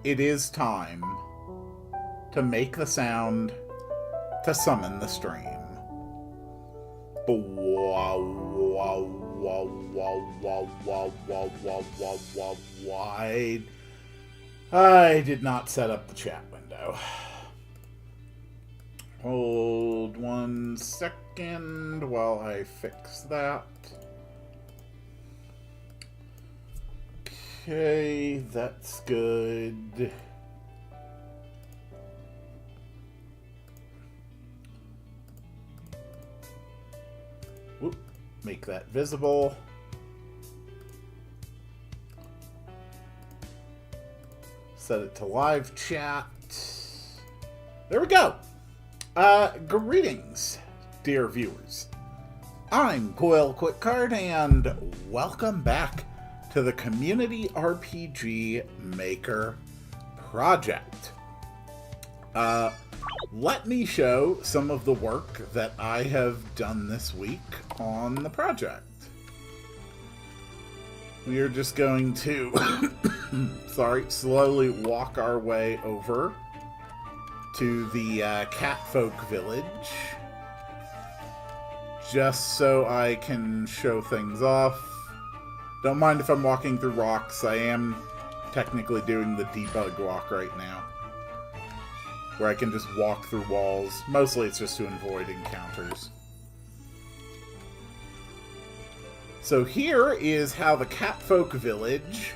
it is time to make the sound to summon the stream. Wide. I did not set up the chat window. Hold 1 second while I fix that. Okay, that's good. Whoop, make that visible. Set it to live chat. There we go. Greetings, dear viewers. I'm Coil Quickcard, and welcome back to the Community RPG Maker Project. Let me show some of the work that I have done this week on the project. We are just going to, slowly walk our way over to the Catfolk Village, just so I can show things off. Don't mind if I'm walking through rocks. I am technically doing the debug walk right now, where I can just walk through walls. Mostly it's just to avoid encounters. So here is how the Catfolk Village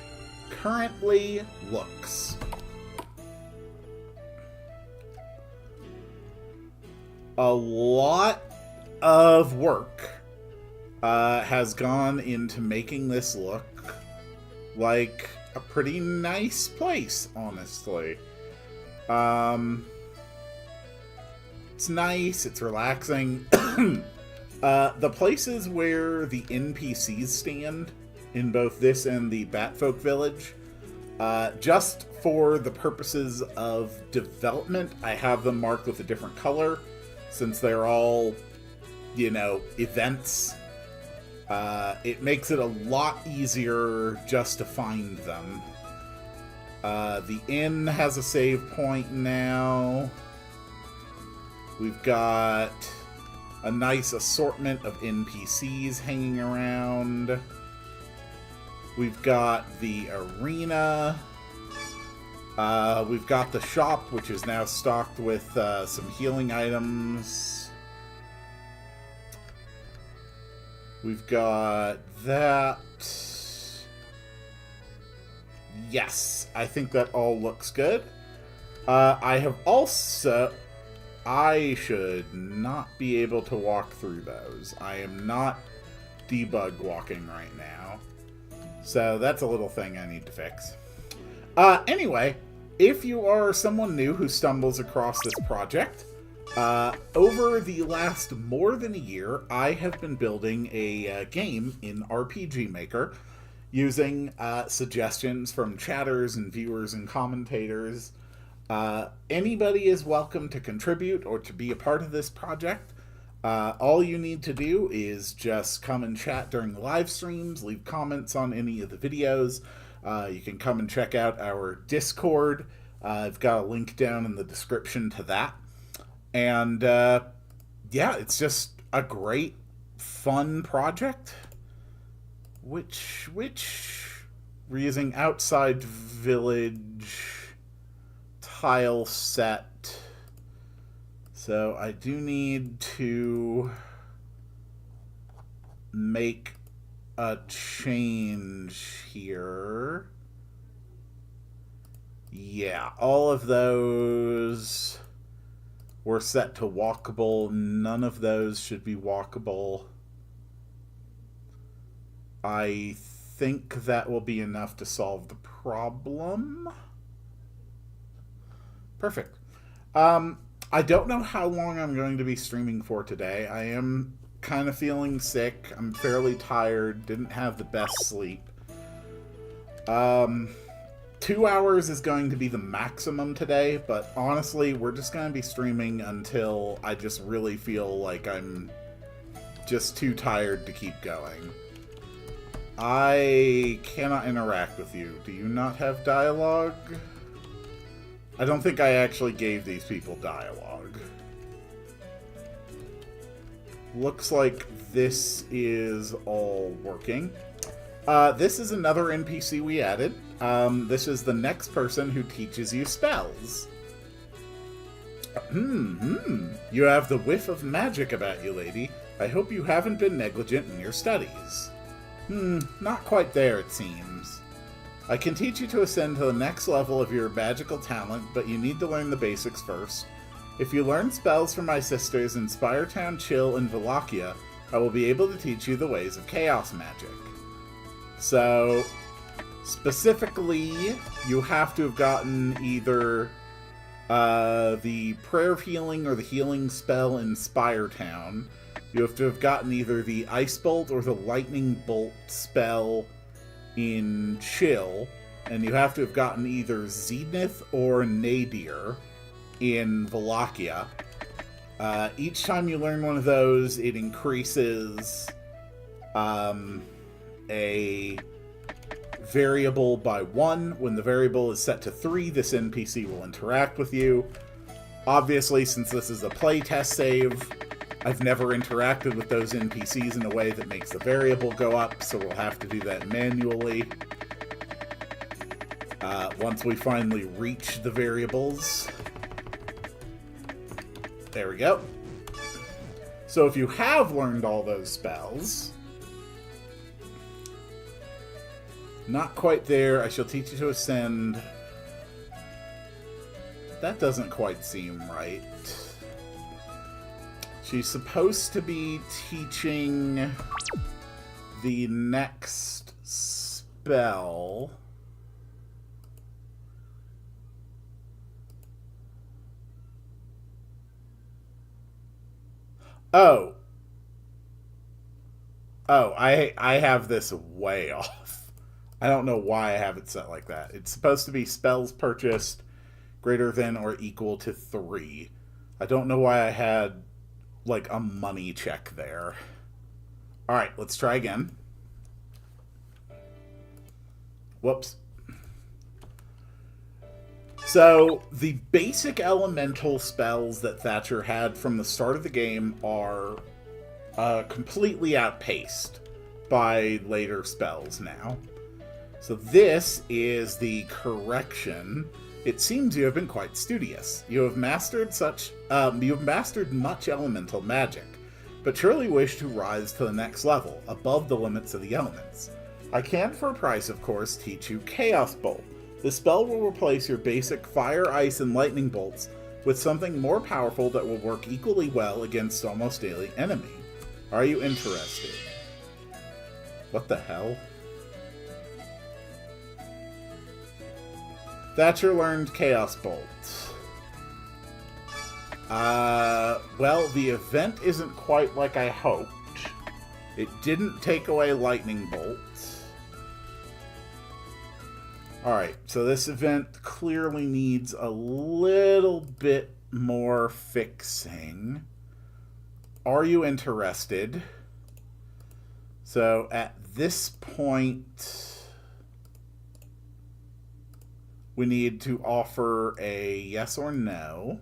currently looks. A lot of work has gone into making this look like a pretty nice place, honestly. It's nice, it's relaxing. The places where the NPCs stand in both this and the Batfolk Village, just for the purposes of development, I have them marked with a different color, since they're all, you know, events. It makes it a lot easier just to find them. The inn has a save point now. We've got a nice assortment of NPCs hanging around. We've got the arena. We've got the shop, which is now stocked with some healing items. We've got that. Yes, I think that all looks good. I should not be able to walk through those. I am not debug walking right now. So that's a little thing I need to fix. Anyway, if you are someone new who stumbles across this project, over the last more than a year, I have been building a game in RPG Maker using suggestions from chatters and viewers and commentators. Anybody is welcome to contribute or to be a part of this project. All you need to do is just come and chat during the live streams, leave comments on any of the videos. You can come and check out our Discord. I've got a link down in the description to that. And yeah, it's just a great, fun project. Which we're using outside village tile set. So I do need to make a change here. Yeah, all of those were set to walkable. None of those should be walkable. I think that will be enough to solve the problem. Perfect. I don't know how long I'm going to be streaming for today. I am kind of feeling sick. I'm fairly tired. Didn't have the best sleep. 2 hours is going to be the maximum today, but honestly, we're just going to be streaming until I just really feel like I'm just too tired to keep going. I cannot interact with you. Do you not have dialogue? I don't think I actually gave these people dialogue. Looks like this is all working. This is another NPC we added. This is the next person who teaches you spells. You have the whiff of magic about you, lady. I hope you haven't been negligent in your studies. Not quite there, it seems. I can teach you to ascend to the next level of your magical talent, but you need to learn the basics first. If you learn spells from my sisters in Spiretown, Chill, and Wallachia, I will be able to teach you the ways of chaos magic. So, specifically, you have to have gotten either the Prayer of Healing or the Healing spell in Spiretown. You have to have gotten either the Ice Bolt or the Lightning Bolt spell in Chill, and you have to have gotten either Zenith or Nadir in Wallachia. Each time you learn one of those, it increases a variable by 1. When the variable is set to 3, this NPC will interact with you. Obviously, since this is a playtest save, I've never interacted with those NPCs in a way that makes the variable go up, so we'll have to do that manually. Once we finally reach the variables. There we go. So if you have learned all those spells, not quite there, I shall teach you to ascend. That doesn't quite seem right. She's supposed to be teaching the next spell. Oh, I have this way off. I don't know why I have it set like that. It's supposed to be spells purchased greater than or equal to 3. I don't know why I had like a money check there. Alright, let's try again. Whoops. So, the basic elemental spells that Thatcher had from the start of the game are completely outpaced by later spells now. So this is the correction. It seems you have been quite studious. You have mastered much elemental magic, but surely wish to rise to the next level, above the limits of the elements. I can, for a price of course, teach you Chaos Bolt. The spell will replace your basic fire, ice, and lightning bolts with something more powerful that will work equally well against almost any enemy. Are you interested? What the hell? Thatcher learned Chaos Bolt. Well, the event isn't quite like I hoped. It didn't take away Lightning Bolt. Alright, so this event clearly needs a little bit more fixing. Are you interested? So at this point, we need to offer a yes or no.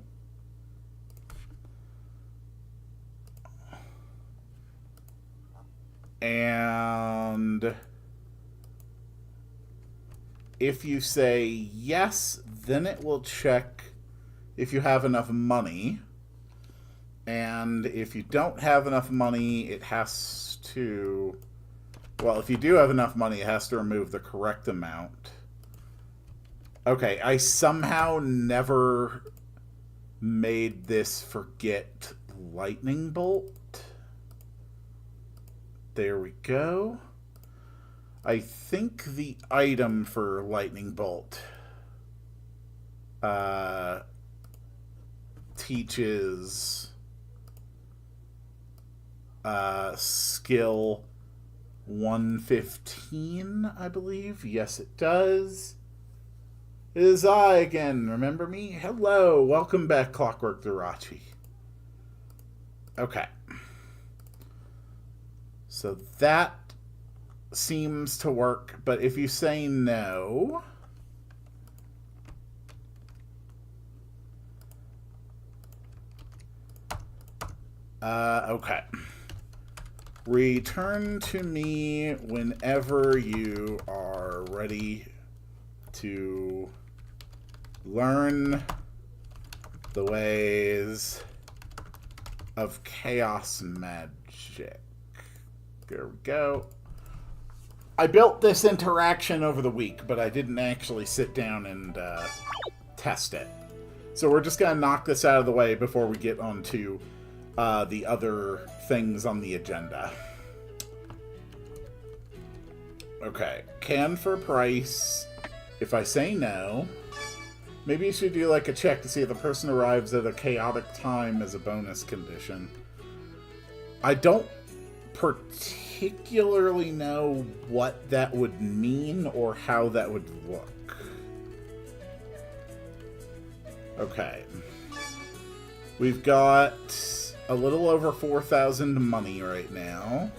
And if you say yes, then it will check if you have enough money. And if you don't have enough money, it has to... Well, if you do have enough money, it has to remove the correct amount. Okay, I somehow never made this forget Lightning Bolt. There we go. I think the item for Lightning Bolt teaches skill 115, I believe. Yes, it does. It is I again. Remember me? Hello. Welcome back, Clockwork Durachi. Okay. So that seems to work, but if you say no, Okay. Return to me whenever you are ready to learn the ways of chaos magic. There we go. I built this interaction over the week, but I didn't actually sit down and test it. So we're just going to knock this out of the way before we get on to the other things on the agenda. Okay, can for price. If I say no, maybe you should do like a check to see if the person arrives at a chaotic time as a bonus condition. I don't particularly know what that would mean or how that would look. Okay. We've got a little over 4,000 money right now.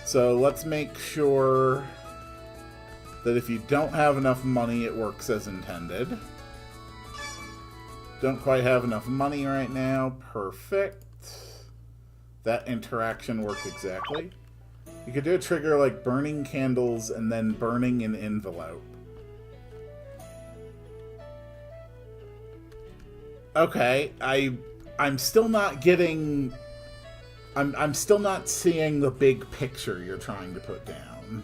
So let's make sure that if you don't have enough money, it works as intended. Don't quite have enough money right now. Perfect. That interaction worked exactly. You could do a trigger like burning candles and then burning an envelope. Okay, I'm still not getting... I'm still not seeing the big picture you're trying to put down.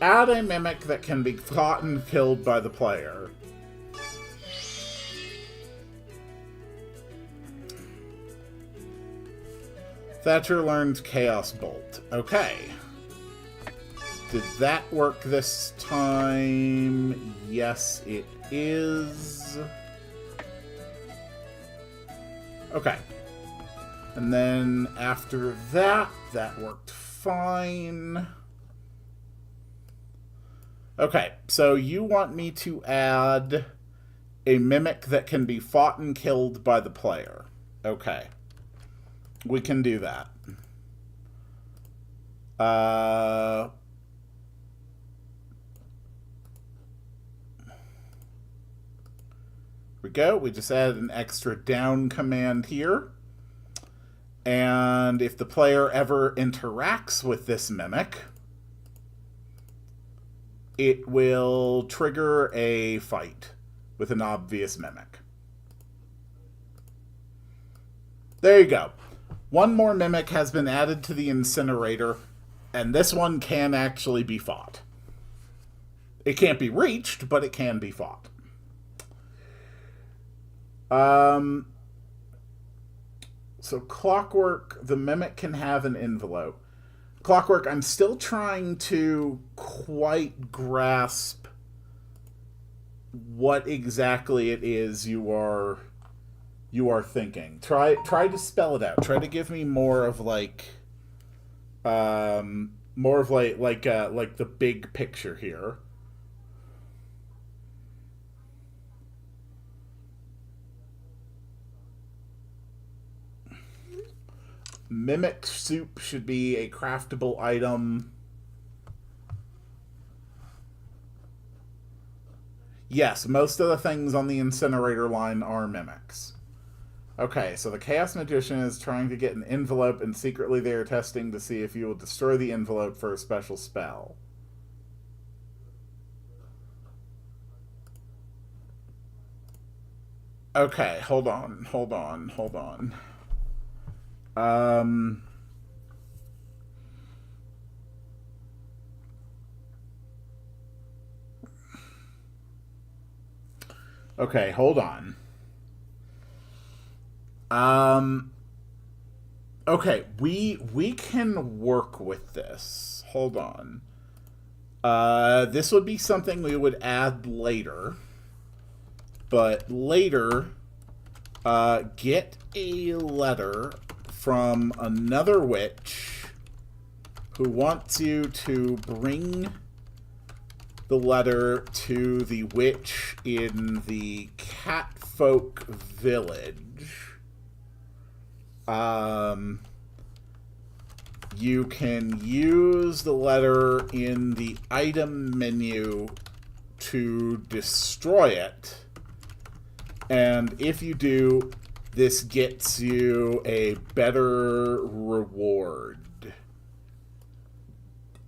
Add a mimic that can be caught and killed by the player. Thatcher learns Chaos Bolt. Okay. Did that work this time? Yes, it is. Okay. And then after that, that worked fine. Okay, so you want me to add a mimic that can be fought and killed by the player. Okay. We can do that. Here we go. We just added an extra down command here. And if the player ever interacts with this mimic, it will trigger a fight with an obvious mimic. There you go. One more mimic has been added to the incinerator, and this one can actually be fought. It can't be reached, but it can be fought. So Clockwork, the mimic can have an envelope. Clockwork, I'm still trying to quite grasp what exactly it is you are thinking. Try to spell it out. Try to give me more of like the big picture here. Mimic soup should be a craftable item. Yes, most of the things on the incinerator line are mimics. Okay, so the Chaos Magician is trying to get an envelope, and secretly they are testing to see if you will destroy the envelope for a special spell. Okay, hold on. Okay, hold on. Okay, we can work with this. Hold on. This would be something we would add later. But later, get a letter from another witch who wants you to bring the letter to the witch in the Catfolk village. You can use the letter in the item menu to destroy it And if you do, this gets you a better reward.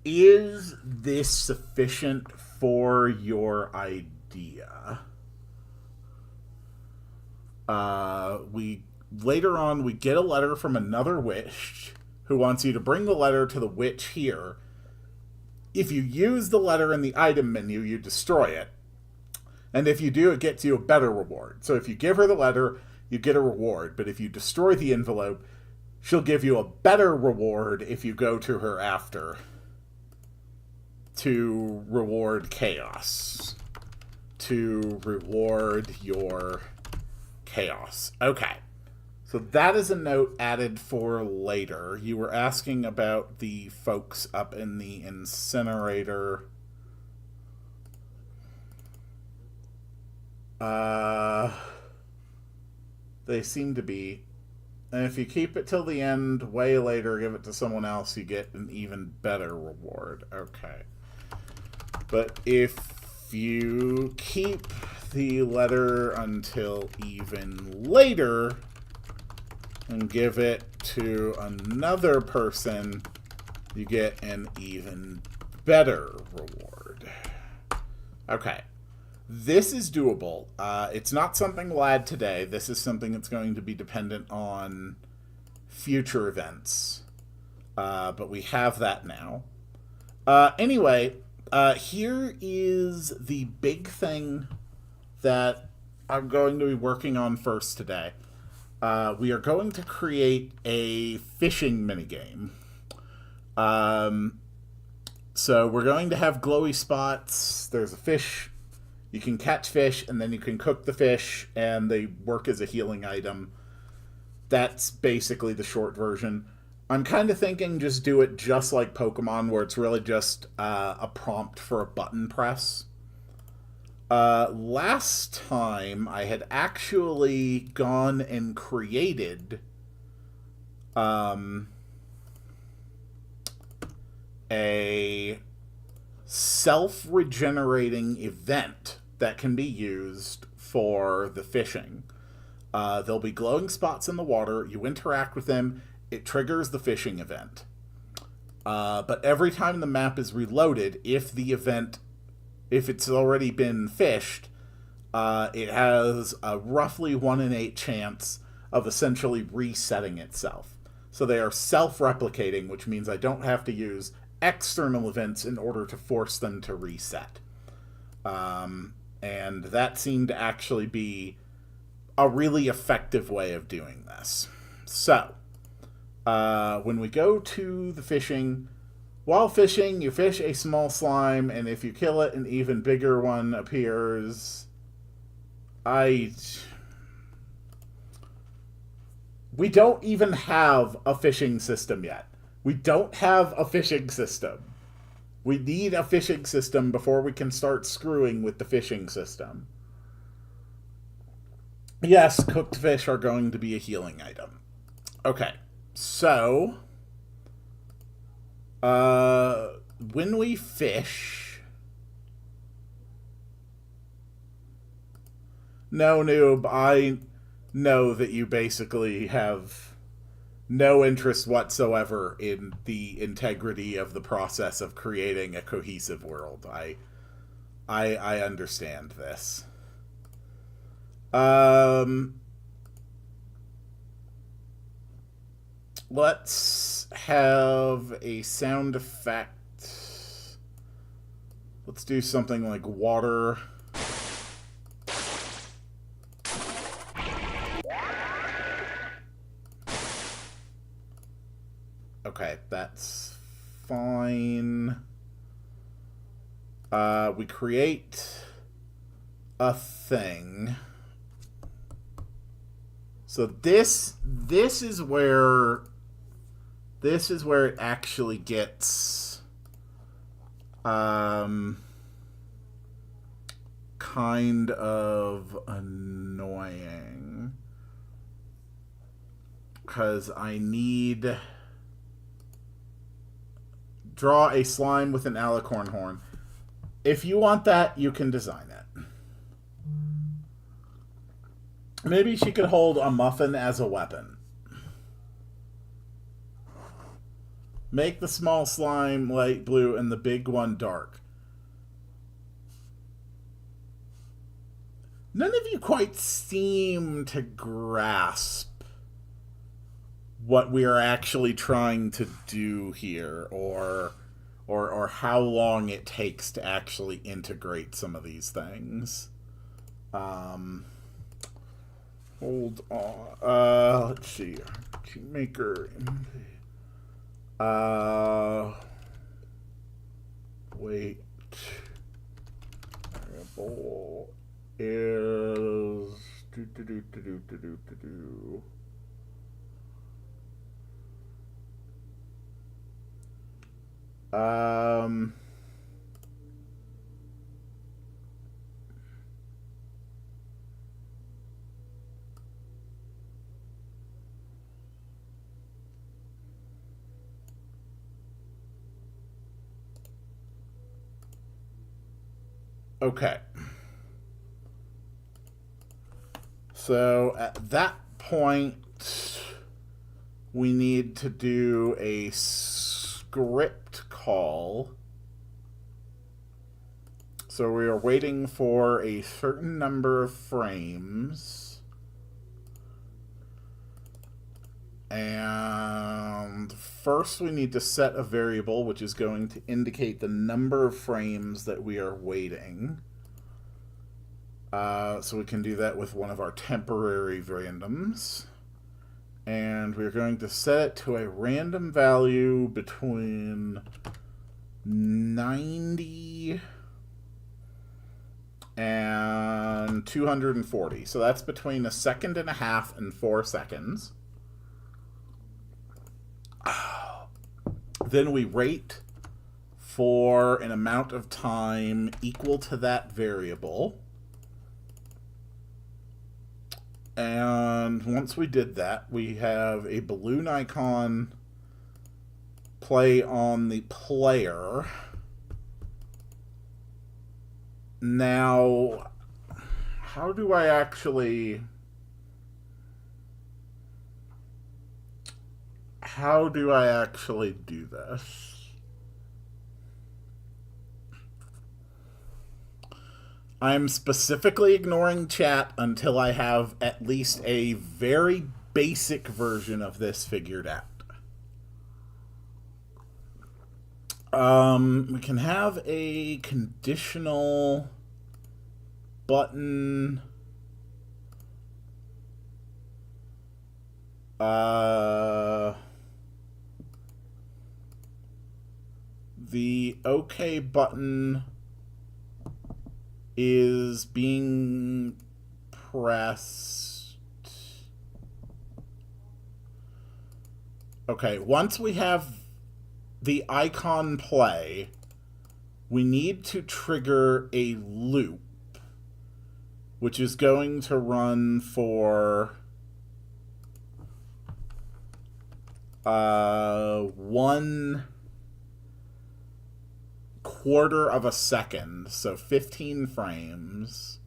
Is this sufficient for your idea? Later on, we get a letter from another witch who wants you to bring the letter to the witch here. If you use the letter in the item menu, you destroy it. And if you do, it gets you a better reward. So if you give her the letter, you get a reward. But if you destroy the envelope, she'll give you a better reward if you go to her after to reward chaos. To reward your chaos. Okay. So that is a note added for later. You were asking about the folks up in the incinerator. They seem to be. And if you keep it till the end, way later, give it to someone else, you get an even better reward. Okay. But if you keep the letter until even later and give it to another person, you get an even better reward. Okay. This is doable. It's not something we'll add today. This is something that's going to be dependent on future events. But we have that now. Anyway, here is the big thing that I'm going to be working on first today. We are going to create a fishing minigame. So we're going to have glowy spots. There's a fish. You can catch fish, and then you can cook the fish, and they work as a healing item. That's basically the short version. I'm kind of thinking just do it just like Pokemon, where it's really just a prompt for a button press. Last time, I had actually gone and created a self-regenerating event that can be used for the fishing. There'll be glowing spots in the water. You interact with them. It triggers the fishing event. But every time the map is reloaded, if it's already been fished, it has a roughly 1 in 8 chance of essentially resetting itself. So they are self-replicating, which means I don't have to use external events in order to force them to reset. And that seemed to actually be a really effective way of doing this. So, when we go to the fishing, while fishing, you fish a small slime, and if you kill it, an even bigger one appears. We don't even have a fishing system yet. We don't have a fishing system. We need a fishing system before we can start screwing with the fishing system. Yes, cooked fish are going to be a healing item. Okay, so when we fish, no, noob, I know that you basically have no interest whatsoever in the integrity of the process of creating a cohesive world. I understand this. Let's have a sound effect. Let's do something like water. Okay, that's fine. We create a thing. So this is where it actually gets kind of annoying, because I need draw a slime with an alicorn horn. If you want that, you can design it. Maybe she could hold a muffin as a weapon. Make the small slime light blue and the big one dark. None of you quite seem to grasp what we are actually trying to do here, or how long it takes to actually integrate some of these things. Hold on. Let's see. Maker. Wait. Variable is okay. So at that point, we need to do a script call. So we are waiting for a certain number of frames. And first we need to set a variable which is going to indicate the number of frames that we are waiting. So we can do that with one of our temporary randoms. And we're going to set it to a random value between 90 and 240. So that's between 1.5 seconds and 4 seconds. Then we rate for an amount of time equal to that variable. And once we did that, we have a balloon icon play on the player. Now, how do I actually do this? I'm specifically ignoring chat until I have at least a very basic version of this figured out. We can have a conditional button. The OK button is being pressed. Okay, once we have the icon play, we need to trigger a loop, which is going to run for 1/4 of a second, so 15 frames.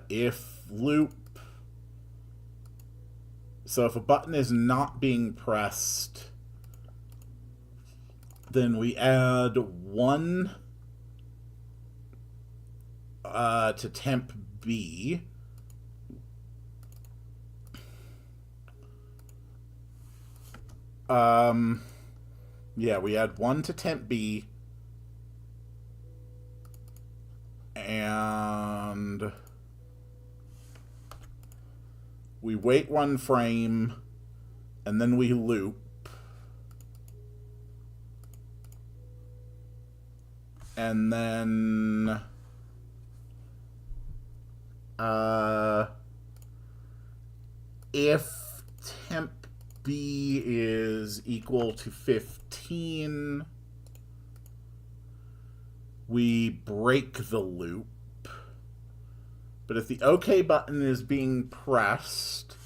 If loop, so if a button is not being pressed, then we add 1 to temp B. Yeah, we add 1 to temp B, and we wait 1 frame, and then we loop. And then if temp B is equal to 15, we break the loop. But if the OK button is being pressed,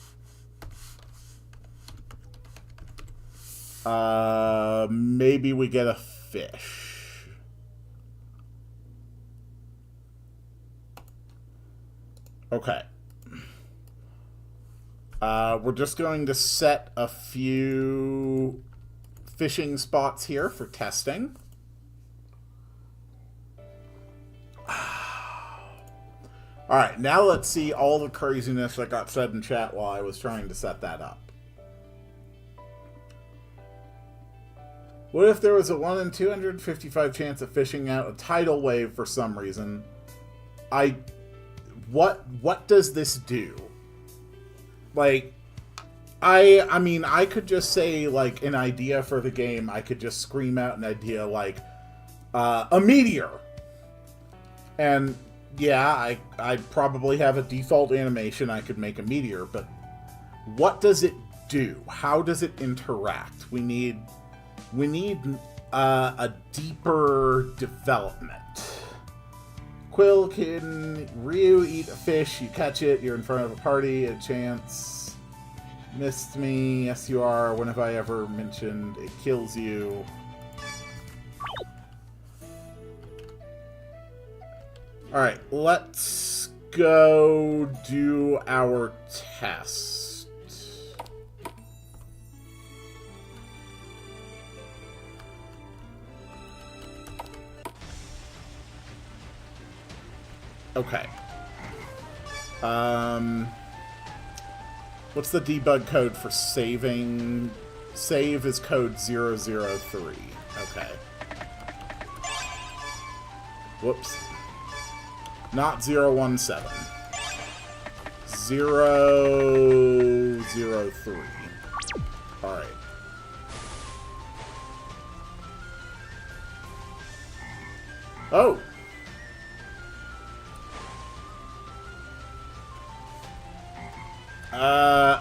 maybe we get a fish. Okay. We're just going to set a few fishing spots here for testing. Alright, now let's see all the craziness that got said in chat while I was trying to set that up. What if there was a 1 in 255 chance of fishing out a tidal wave for some reason? What does this do? Like, I mean, I could just say, like, an idea for the game. I could just scream out an idea like, a meteor. And, yeah, I'd probably have a default animation. I could make a meteor, but what does it do? How does it interact? We need a deeper development. Quill, can Ryu eat a fish? You catch it, you're in front of a party, a chance. Missed me, yes you are. When have I ever mentioned it kills you? Alright, let's go do our test. Okay. What's the debug code for saving? Save is code 003. Okay. Whoops. Not 017. 003. Alright. Oh!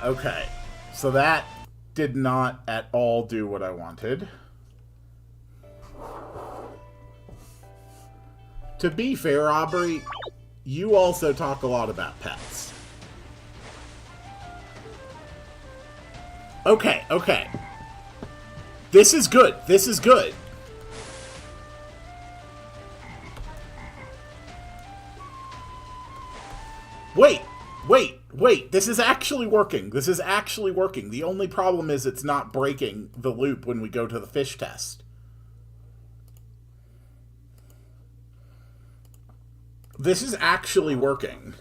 Okay. So that did not at all do what I wanted. To be fair, Aubrey, you also talk a lot about pets. Okay, okay. This is good. This is good. Wait. Wait, this is actually working. This is actually working. The only problem is it's not breaking the loop when we go to the fish test. This is actually working.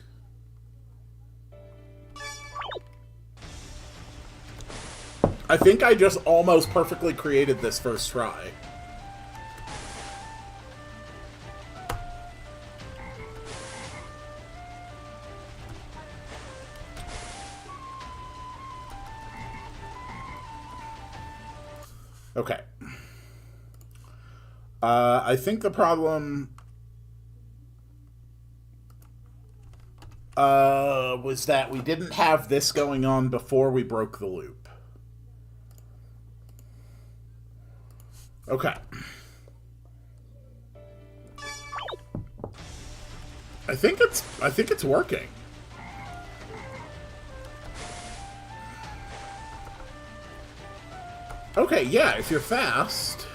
I think I just almost perfectly created this first try. Okay. I think the problem was that we didn't have this going on before we broke the loop. Okay. I think it's working. Okay, yeah, if you're fast.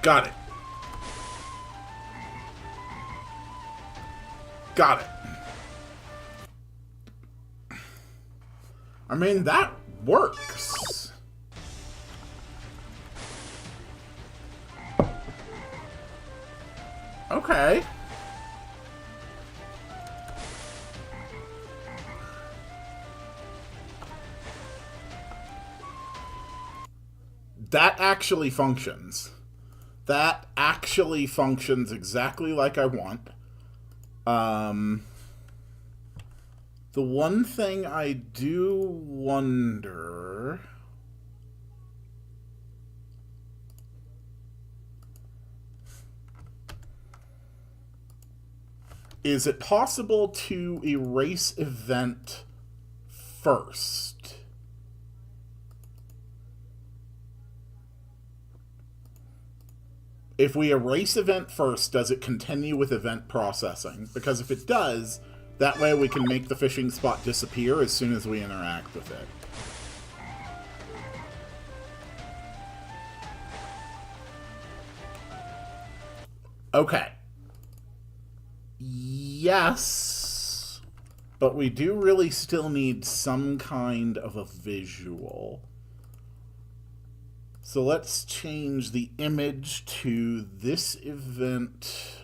Got it. Got it. I mean, that works. Okay. That actually functions. That actually functions exactly like I want. The one thing I do wonder... is it possible to erase event first? If we erase event first, does it continue with event processing? Because if it does, that way we can make the fishing spot disappear as soon as we interact with it. Okay. yes, but we do really still need some kind of a visual. So let's change the image to this event.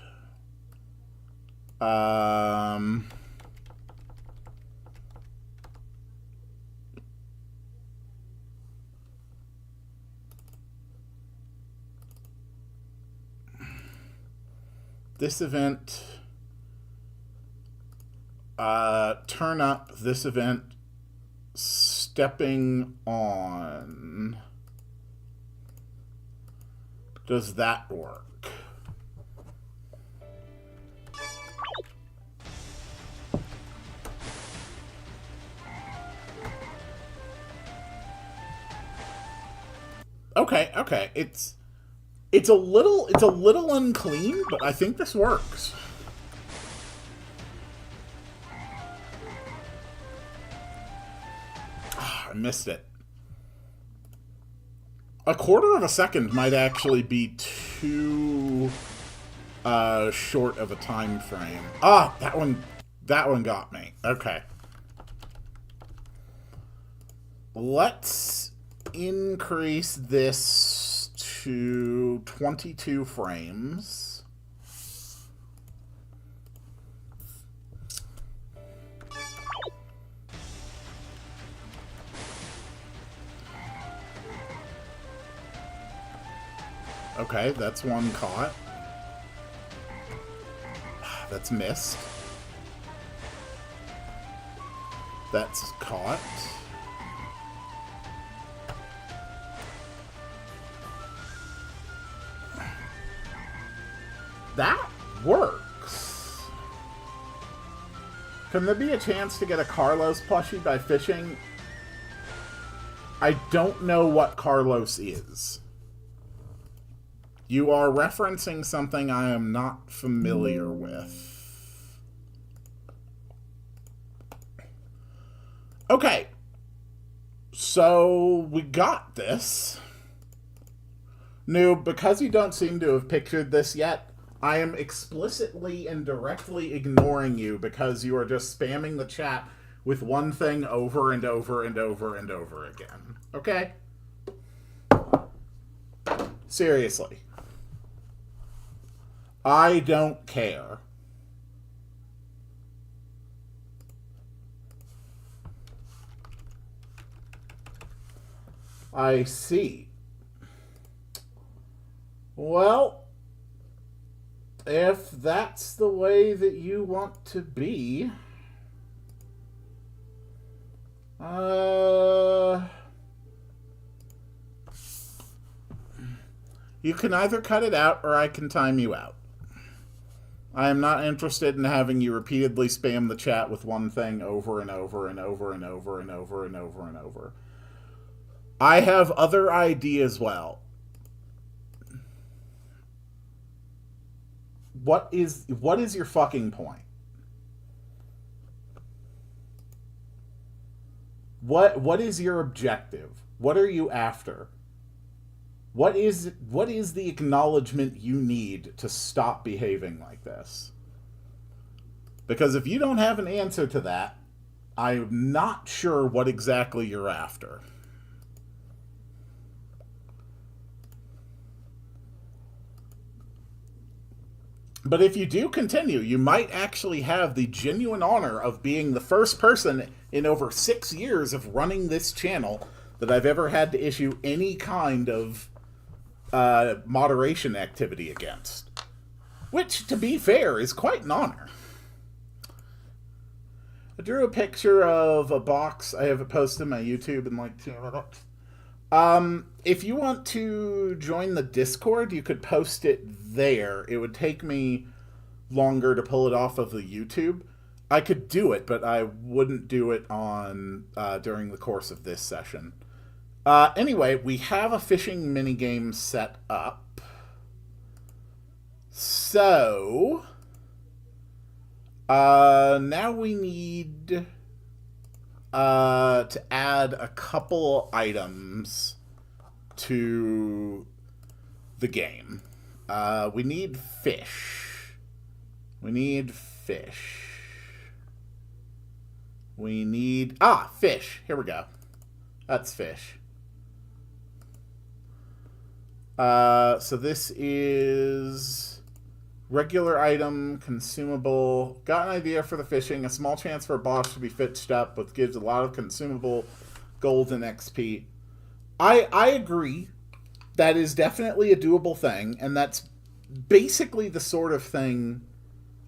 This event, turn up this event, stepping on. Does that work? Okay, okay. It's a little unclean, but I think this works. Oh, I missed it. A quarter of a second might actually be too short of a time frame. Ah, that one got me. Okay. Let's increase this to 22 frames. Okay, that's one caught. That's missed. That's caught. That works. Can there be a chance to get a Carlos plushie by fishing? I don't know what Carlos is. You are referencing something I am not familiar with. Okay. So, we got this. Noob, because you don't seem to have pictured this yet, I am explicitly and directly ignoring you because you are just spamming the chat with one thing over and over and over and over again. Okay? Seriously. I don't care. I see. Well, if that's the way that you want to be, you can either cut it out or I can time you out. I am not interested in having you repeatedly spam the chat with one thing over and over and over and over and over and over and over. I have other ideas as well. What is your fucking point? What is your objective? What are you after? What is the acknowledgement you need to stop behaving like this? Because if you don't have an answer to that, I'm not sure what exactly you're after. But if you do continue, you might actually have the genuine honor of being the first person in over 6 years of running this channel that I've ever had to issue any kind of moderation activity against. Which, to be fair, is quite an honor. I drew a picture of a box. I have it posted on my YouTube in like 2 minutes. If you want to join the Discord, you could post it there. It would take me longer to pull it off of the YouTube. I could do it, but I wouldn't do it on during the course of this session. Anyway, we have a fishing minigame set up. So, now we need to add a couple items to the game. We need fish. We need fish. We need... fish. Here we go. That's fish. So this is regular item, consumable. Got an idea for the fishing. A small chance for a boss to be fished up, but gives a lot of consumable gold and XP. I agree. That is definitely a doable thing, and that's basically the sort of thing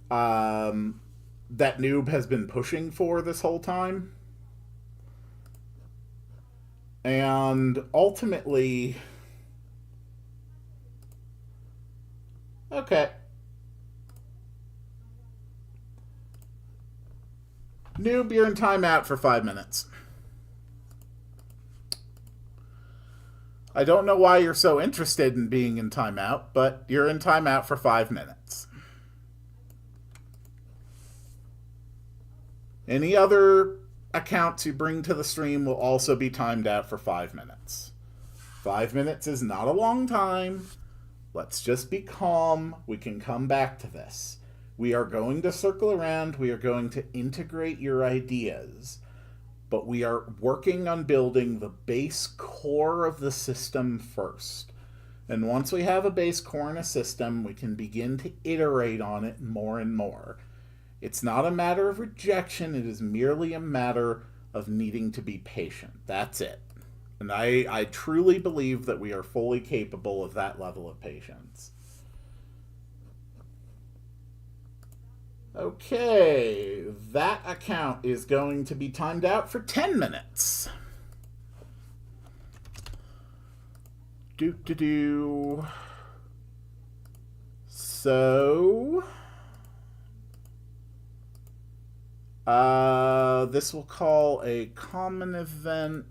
that Noob has been pushing for this whole time. And ultimately... Okay. Noob, you're in timeout for 5 minutes. I don't know why you're so interested in being in timeout, but you're in timeout for 5 minutes. Any other accounts you bring to the stream will also be timed out for 5 minutes. 5 minutes is not a long time. Let's just be calm. We can come back to this. We are going to circle around. We are going to integrate your ideas. But we are working on building the base core of the system first. And once we have a base core in a system, we can begin to iterate on it more and more. It's not a matter of rejection. It is merely a matter of needing to be patient. That's it. And I truly believe that we are fully capable of that level of patience. Okay, that account is going to be timed out for 10 minutes. So... this we'll call a common event.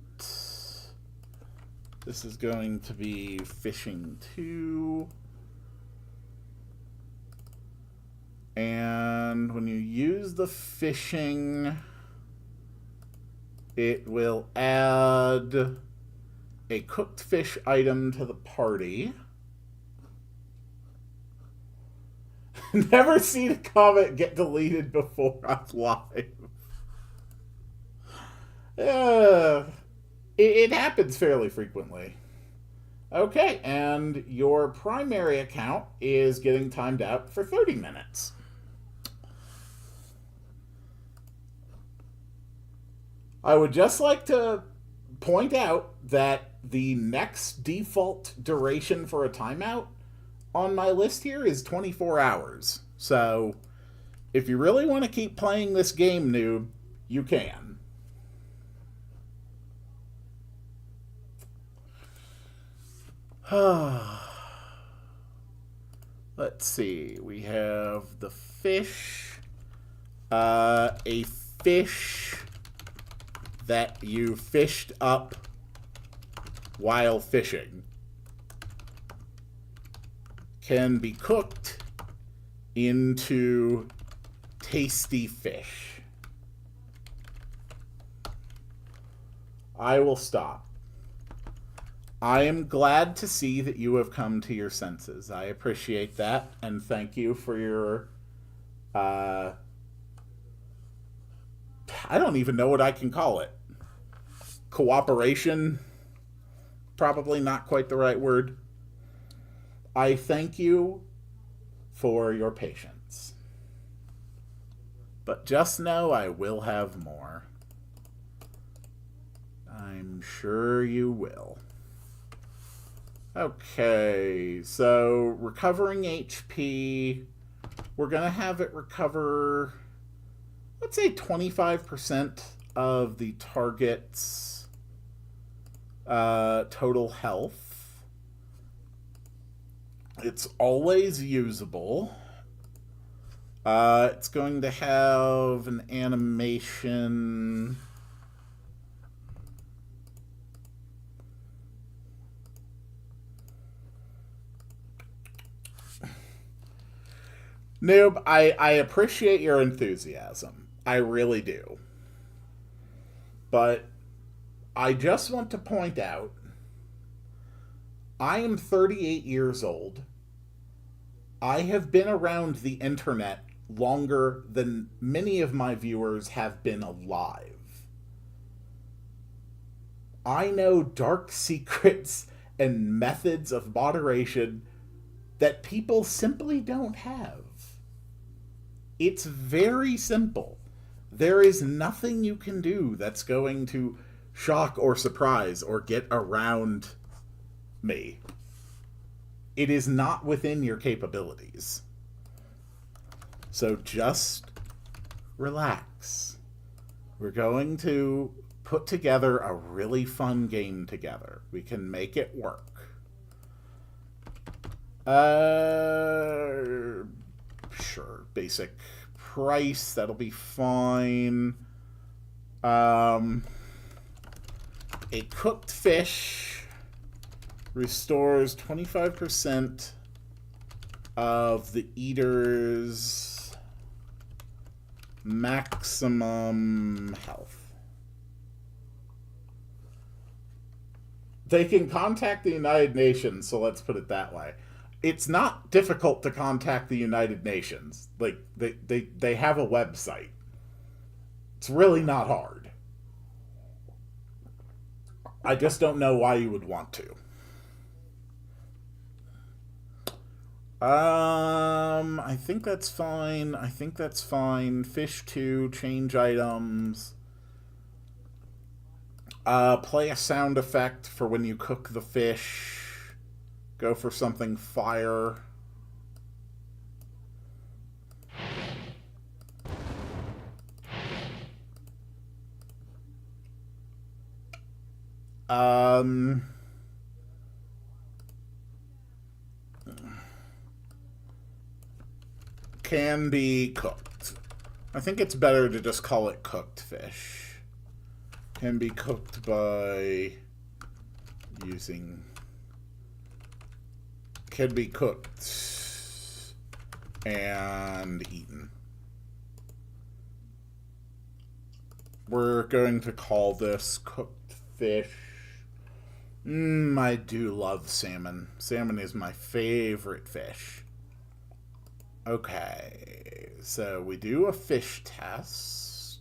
This is going to be fishing 2. And when you use the fishing, it will add a cooked fish item to the party. Never seen a comment get deleted before I'm live. It happens fairly frequently. Okay, and your primary account is getting timed out for 30 minutes. I would just like to point out that the next default duration for a timeout on my list here is 24 hours. So, if you really want to keep playing this game, Noob, you can. Let's see. We have the fish. A fish that you fished up while fishing can be cooked into tasty fish. I will stop. I am glad to see that you have come to your senses. I appreciate that, and thank you for your, I don't even know what I can call it. Cooperation? Probably not quite the right word. I thank you for your patience. But just know I will have more. I'm sure you will. Okay, so recovering HP, we're going to have it recover, let's say 25% of the target's total health. It's always usable. It's going to have an animation... Noob, I appreciate your enthusiasm. I really do. But I just want to point out, I am 38 years old. I have been around the internet longer than many of my viewers have been alive. I know dark secrets and methods of moderation that people simply don't have. It's very simple. There is nothing you can do that's going to shock or surprise or get around me. It is not within your capabilities. So just relax. We're going to put together a really fun game together. We can make it work. Sure. Basic price. That'll be fine. A cooked fish restores 25% of the eater's maximum health. They can contact the United Nations, so let's put it that way. It's not difficult to contact the United Nations. Like, they have a website. It's really not hard. I just don't know why you would want to. I think that's fine. Fish 2, change items. Play a sound effect for when you cook the fish. Go for something fire. Can be cooked. I think it's better to just call it cooked fish. Can be cooked by using... Can be cooked and eaten. We're going to call this cooked fish. I do love salmon. Salmon is my favorite fish. Okay, so we do a fish test.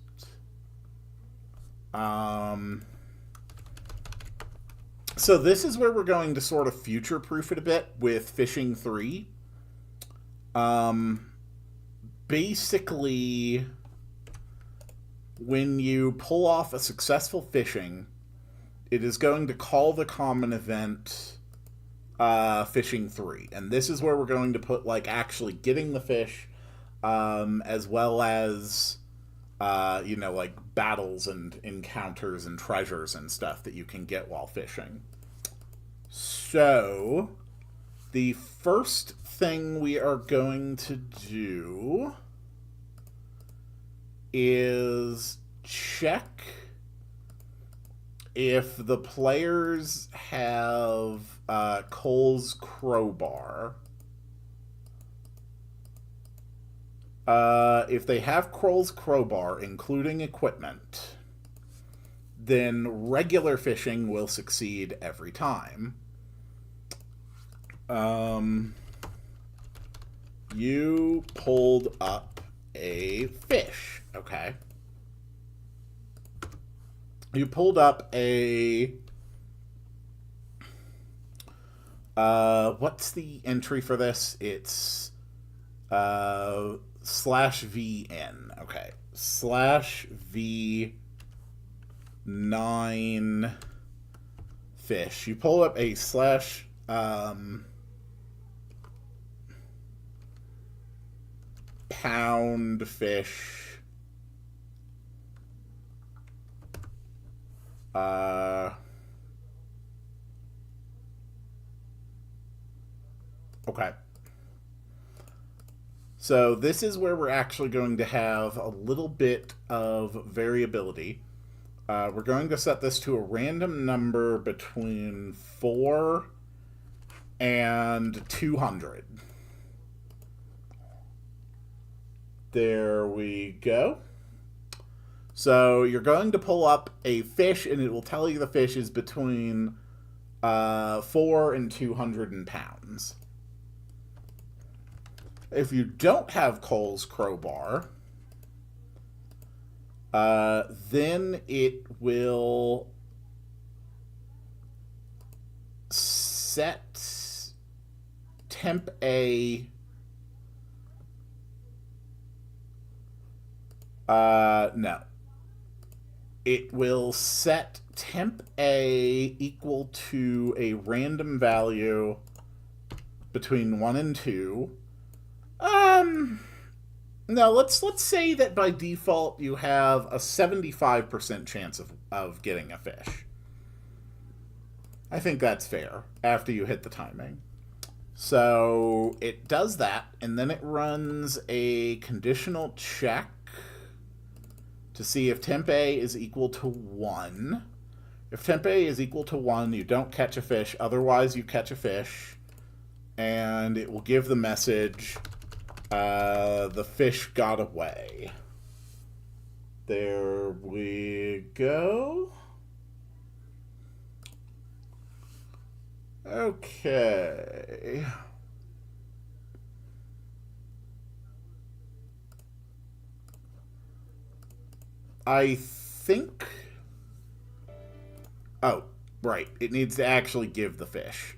So this is where we're going to sort of future-proof it a bit with Fishing 3. Basically, when you pull off a successful fishing, it is going to call the common event Fishing 3. And this is where we're going to put, like, actually getting the fish, as well as, you know, like, battles and encounters and treasures and stuff that you can get while fishing. So, the first thing we are going to do is check if the players have Cole's crowbar. If they have Cole's crowbar, including equipment, then regular fishing will succeed every time. You pulled up a fish, okay? You pulled up a... what's the entry for this? It's /VN. Okay. /V9 fish. You pull up a pound fish. Okay. So this is where we're actually going to have a little bit of variability. We're going to set this to a random number between 4 and 200. There we go. So you're going to pull up a fish, and it will tell you the fish is between 4 and 200 pounds. If you don't have Cole's crowbar, then it will set temp A. No. It will set temp A equal to a random value between 1 and 2. No, let's say that by default you have a 75% chance of getting a fish. I think that's fair after you hit the timing. So it does that, and then it runs a conditional check to see if temp A is equal to 1. If temp A is equal to 1, you don't catch a fish. Otherwise, you catch a fish. And it will give the message, the fish got away. There we go. Okay. I think... Oh, right. It needs to actually give the fish.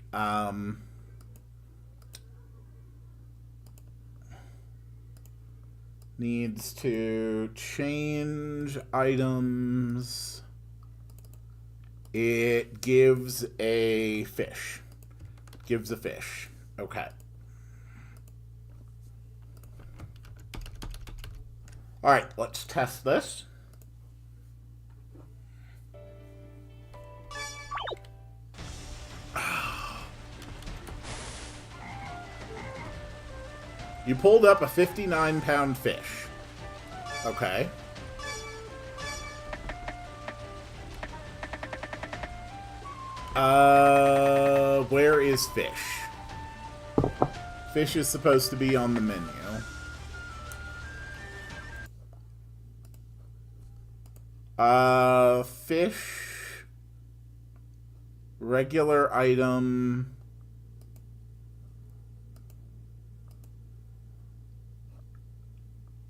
Needs to change items. It gives a fish. Gives a fish. Okay. All right, let's test this. You pulled up a 59-pound fish. Okay. Where is fish? Fish is supposed to be on the menu. Fish. Regular item.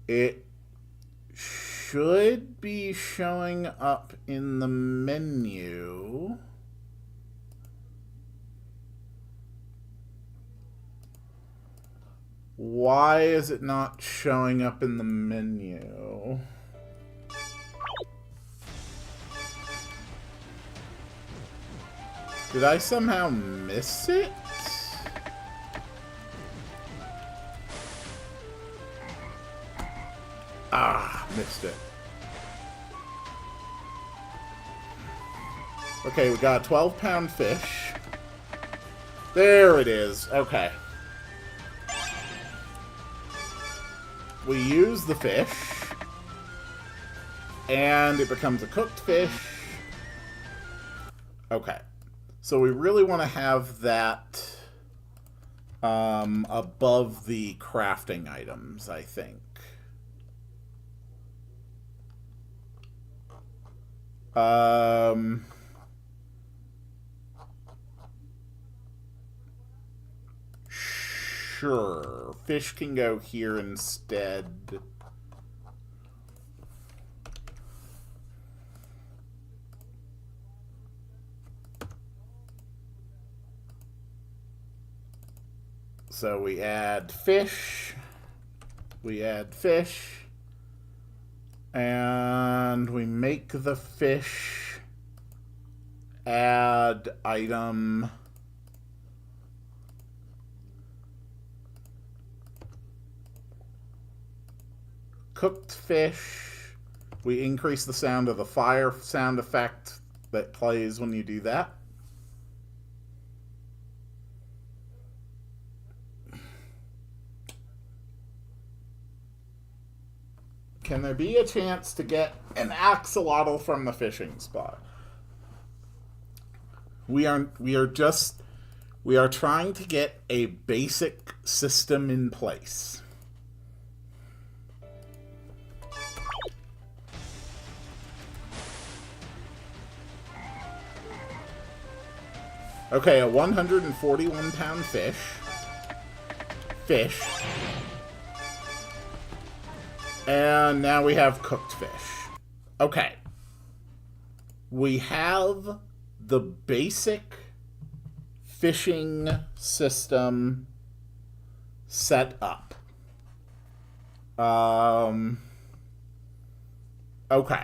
It should be showing up in the menu. Why is it not showing up in the menu? Did I somehow miss it? Ah, missed it. Okay, we got a 12-pound fish. There it is. Okay. We use the fish. And it becomes a cooked fish. Okay. So we really want to have that above the crafting items, I think. Sure. Fish can go here instead. So we add fish. We add fish. And we make the fish add item. Cooked fish. We increase the sound of the fire sound effect that plays when you do that. Can there be a chance to get an axolotl from the fishing spot? We are trying to get a basic system in place. Okay, a 141-pound fish. And now we have cooked fish. Okay. We have the basic fishing system set up. Okay.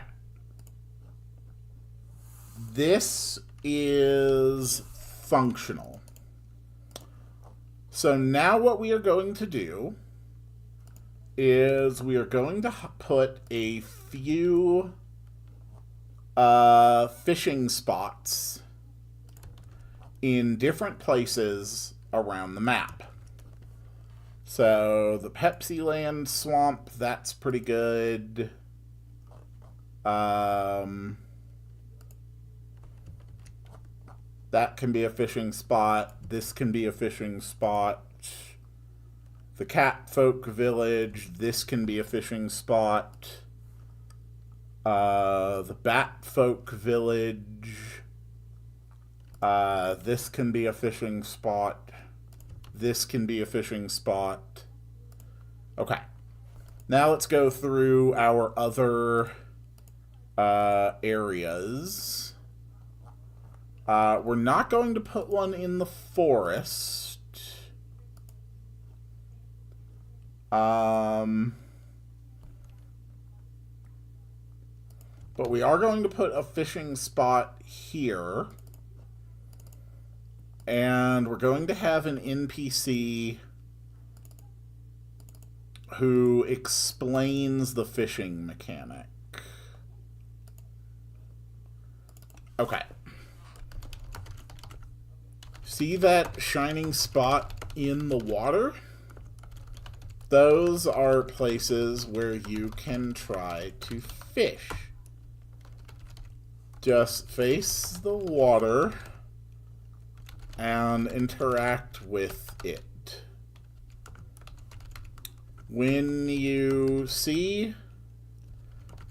This is functional. So now what we are going to do is we are going to put a few fishing spots in different places around the map. So the Pepsi Land swamp, that's pretty good. That can be a fishing spot. This can be a fishing spot. The Cat Folk Village, this can be a fishing spot. The Bat Folk Village, this can be a fishing spot. This can be a fishing spot. Okay. Now let's go through our other areas. We're not going to put one in the forest. But we are going to put a fishing spot here. And we're going to have an NPC who explains the fishing mechanic. Okay. See that shining spot in the water? Those are places where you can try to fish. Just face the water and interact with it. When you see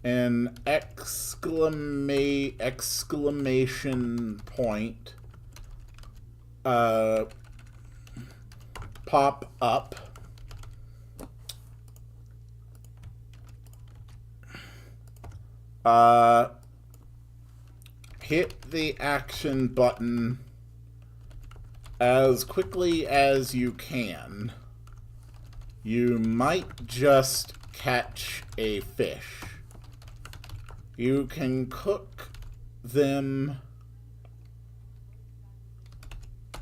an exclamation point pop up, hit the action button as quickly as you can. You might just catch a fish. You can cook them.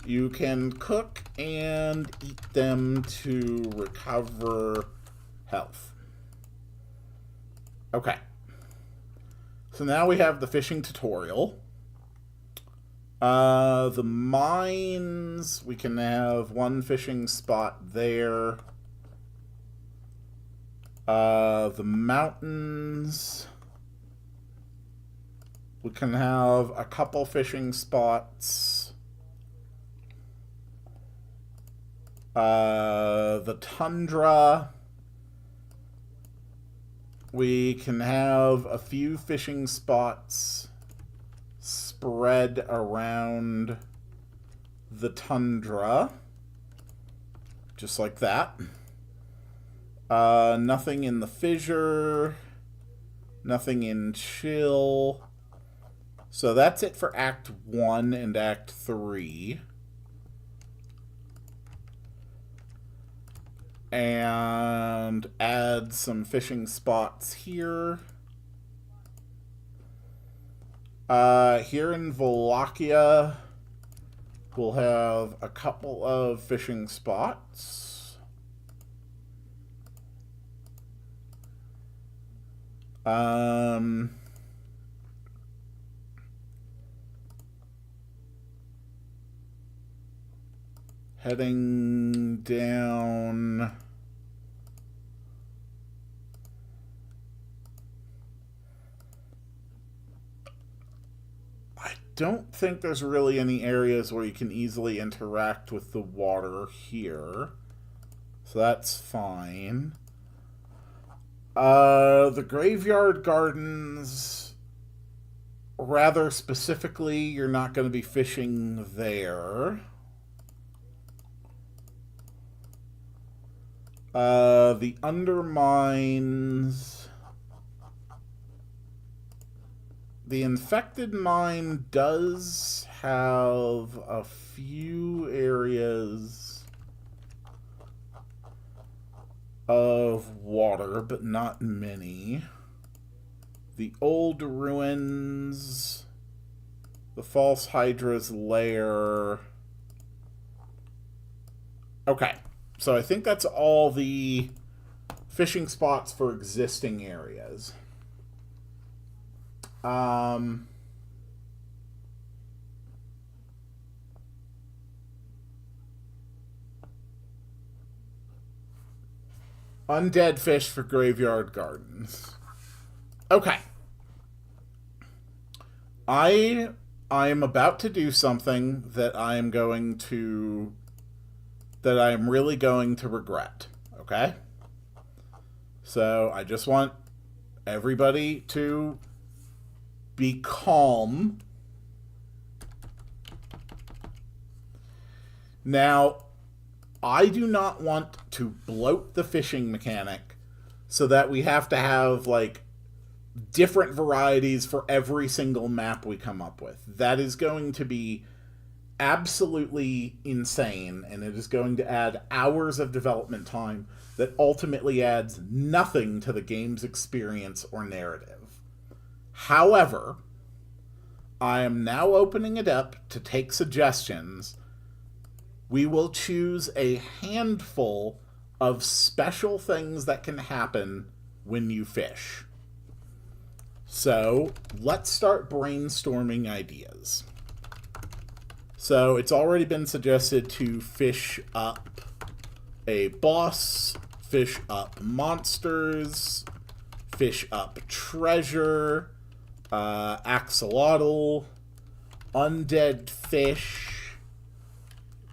You can cook and eat them to recover health. Okay. So now we have the fishing tutorial. The mines, we can have one fishing spot there. The mountains, we can have a couple fishing spots. The tundra, we can have a few fishing spots spread around the tundra, just like that. Nothing in the fissure, nothing in chill. So that's it for Act 1 and Act 3. And add some fishing spots here. Here in Wallachia, we'll have a couple of fishing spots. Heading down. I don't think there's really any areas where you can easily interact with the water here. So that's fine. The graveyard gardens, rather specifically, you're not going to be fishing there. The undermines... The infected mine does have a few areas of water, but not many. The old ruins, the false Hydra's lair. Okay, so I think that's all the fishing spots for existing areas. Undead fish for graveyard gardens. Okay. I am about to do something that I am really going to regret. Okay? So I just want everybody to be calm. Now, I do not want to bloat the fishing mechanic so that we have to have, like, different varieties for every single map we come up with. That is going to be absolutely insane, and it is going to add hours of development time that ultimately adds nothing to the game's experience or narrative. However, I am now opening it up to take suggestions. We will choose a handful of special things that can happen when you fish. So, let's start brainstorming ideas. So, it's already been suggested to fish up a boss, fish up monsters, fish up treasure, axolotl, undead fish.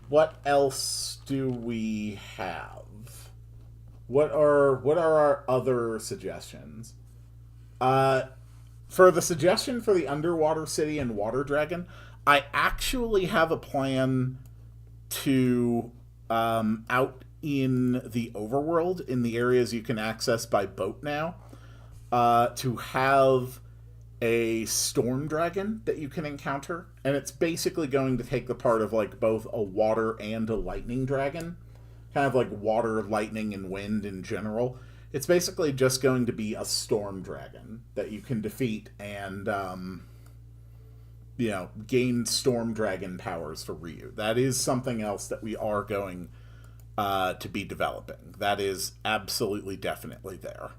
What else do we have? What are our other suggestions? For the suggestion for the underwater city and water dragon, I actually have a plan to out in the overworld, in the areas you can access by boat now, to have a storm dragon that you can encounter, and it's basically going to take the part of, like, both a water and a lightning dragon, kind of like water, lightning, and wind in general. It's basically just going to be a storm dragon that you can defeat and gain storm dragon powers for Ryu. That is something else that we are going to be developing. That is absolutely definitely there.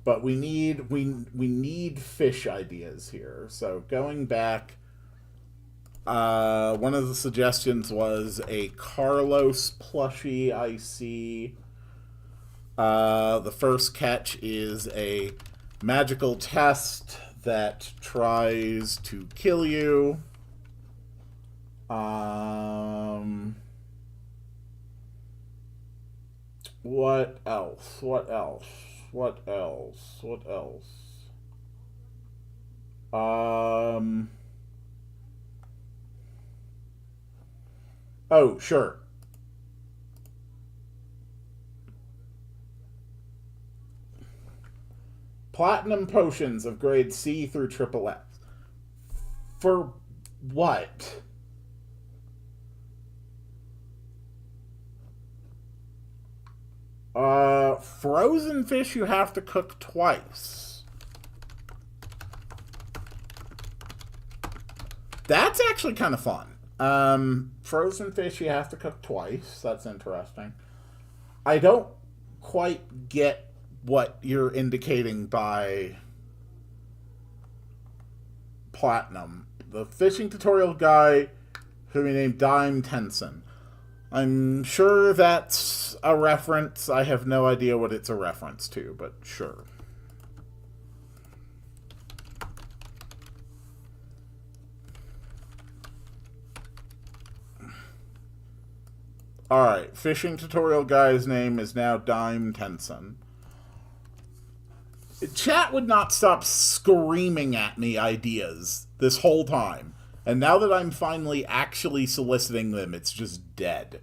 But we need fish ideas here. So going back, one of the suggestions was a Carlos plushie I see. The first catch is a magical test that tries to kill you. What else? What else? What else? What else? Oh, sure. Platinum potions of grade C through triple X. For what? Frozen fish you have to cook twice. That's actually kind of fun. Frozen fish you have to cook twice. That's interesting. I don't quite get what you're indicating by platinum. The fishing tutorial guy, who we named Dime Tenson. I'm sure that's a reference. I have no idea what it's a reference to, but sure. Alright, fishing tutorial guy's name is now Dime Tenson. Chat would not stop screaming at me ideas this whole time. And now that I'm finally actually soliciting them, it's just dead.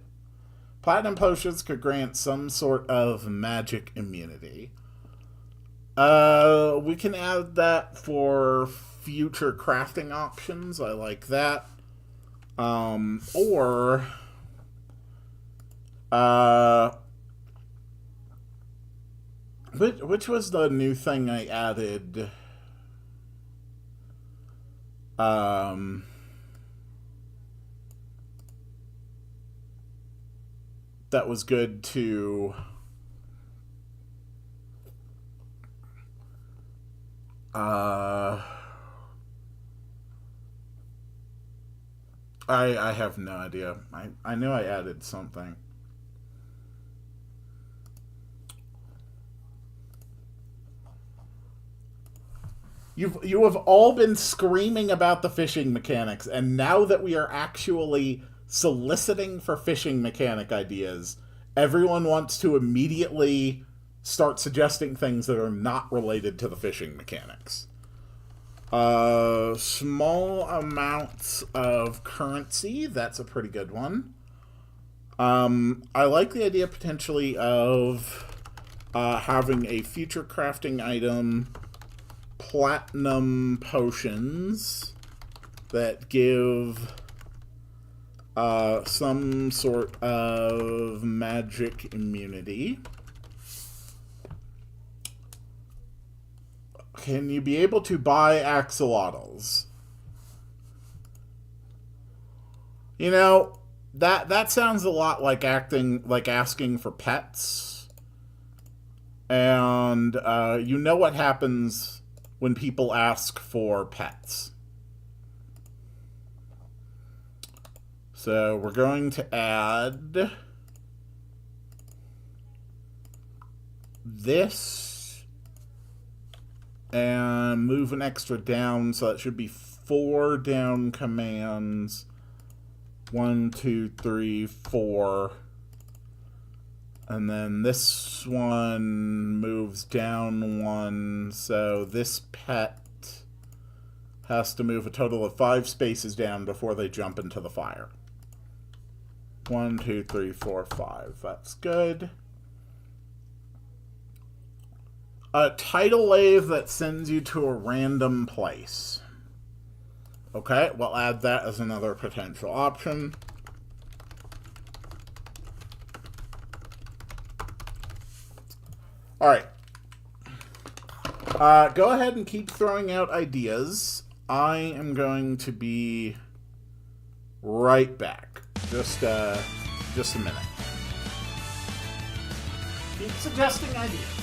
Platinum potions could grant some sort of magic immunity. We can add that for future crafting options. I like that. Or which was the new thing I added? That was good to I have no idea. I knew I added something. You have all been screaming about the fishing mechanics, and now that we are actually soliciting for fishing mechanic ideas, everyone wants to immediately start suggesting things that are not related to the fishing mechanics. Small amounts of currency, that's a pretty good one. I like the idea potentially of having a future crafting item, platinum potions that give some sort of magic immunity. Can you be able to buy axolotls? You know, that sounds a lot like asking for pets. And you know what happens when people ask for pets. So we're going to add this and move an extra down, so that should be 4 down commands. 1, 2, 3, 4. And then this one moves down 1, so this pet has to move a total of 5 spaces down before they jump into the fire. 1, 2, 3, 4, 5. That's good. A tidal wave that sends you to a random place. Okay, we'll add that as another potential option. Alright. Go ahead and keep throwing out ideas. I am going to be right back. Just a minute. Keep suggesting ideas.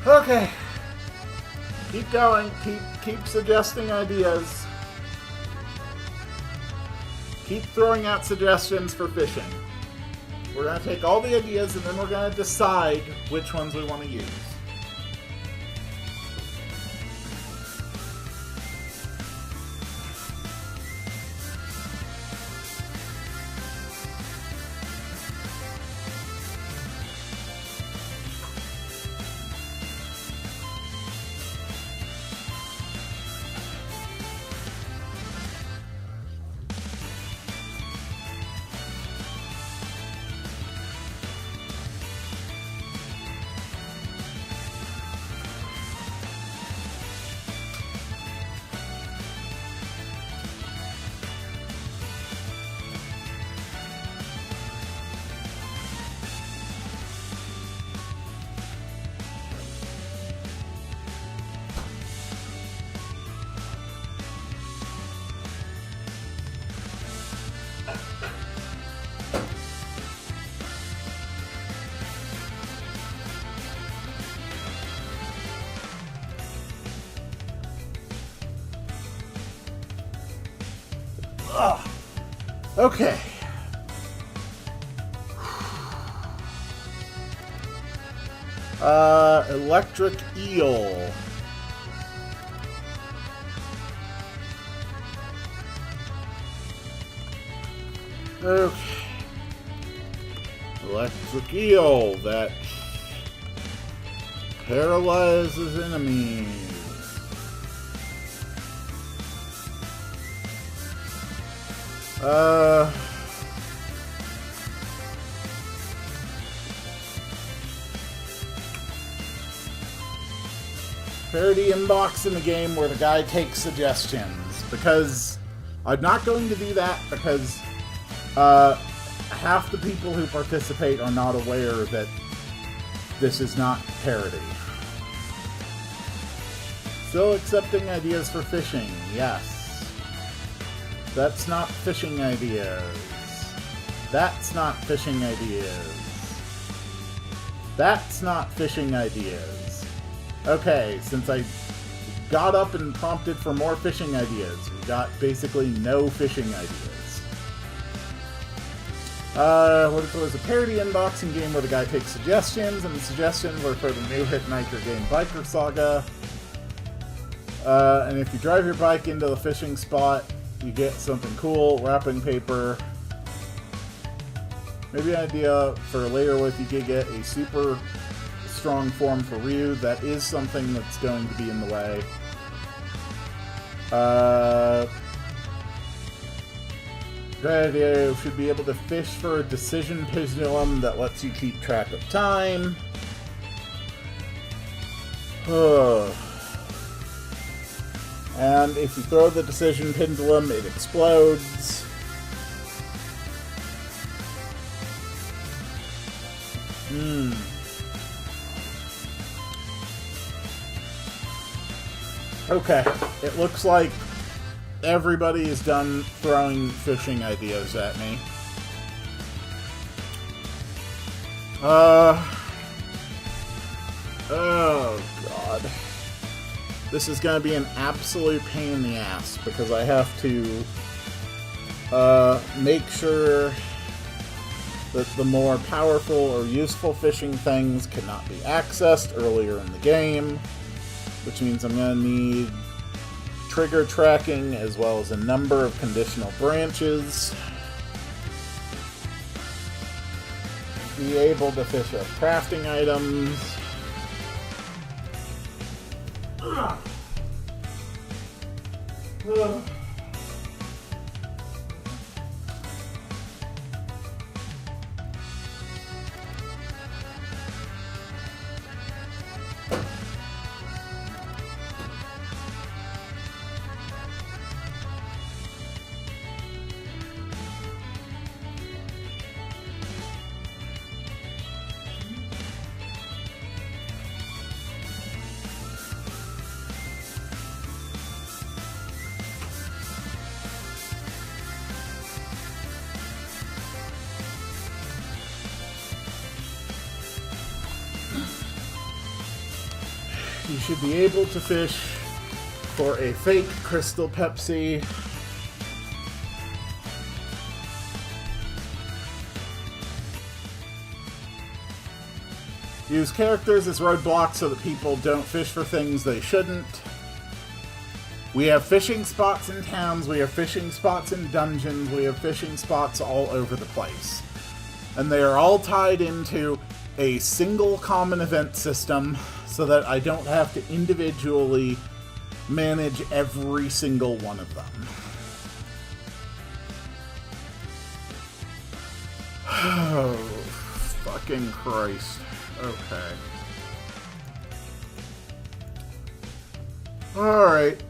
Okay. Keep going. Keep suggesting ideas. Keep throwing out suggestions for fishing. We're going to take all the ideas and then we're going to decide which ones we want to use. Okay. Electric eel. Okay. Electric eel that paralyzes enemies. Parody inbox in the game where the guy takes suggestions, because I'm not going to do that because half the people who participate are not aware that this is not parody. Still accepting ideas for fishing, yes. That's not fishing ideas. That's not fishing ideas. That's not fishing ideas. Okay, since I got up and prompted for more fishing ideas, we got basically no fishing ideas. What if it was a parody unboxing game where the guy takes suggestions, and the suggestions were for the new hit Nitro game Biker Saga. And if you drive your bike into the fishing spot, you get something cool, wrapping paper. Maybe an idea for later with you could get a super strong form for Ryu. That is something that's going to be in the way. Good idea. You should be able to fish for a decision pendulum that lets you keep track of time. And if you throw the decision pendulum, it explodes. Okay, it looks like everybody is done throwing fishing ideas at me. Oh god. This is going to be an absolute pain in the ass because I have to make sure that the more powerful or useful fishing things cannot be accessed earlier in the game, which means I'm going to need trigger tracking as well as a number of conditional branches. Be able to fish up crafting items. You should be able to fish for a fake Crystal Pepsi. Use characters as roadblocks so that people don't fish for things they shouldn't. We have fishing spots in towns, we have fishing spots in dungeons, we have fishing spots all over the place. And they are all tied into a single common event system so that I don't have to individually manage every single one of them. Oh, fucking Christ. Okay. Alright.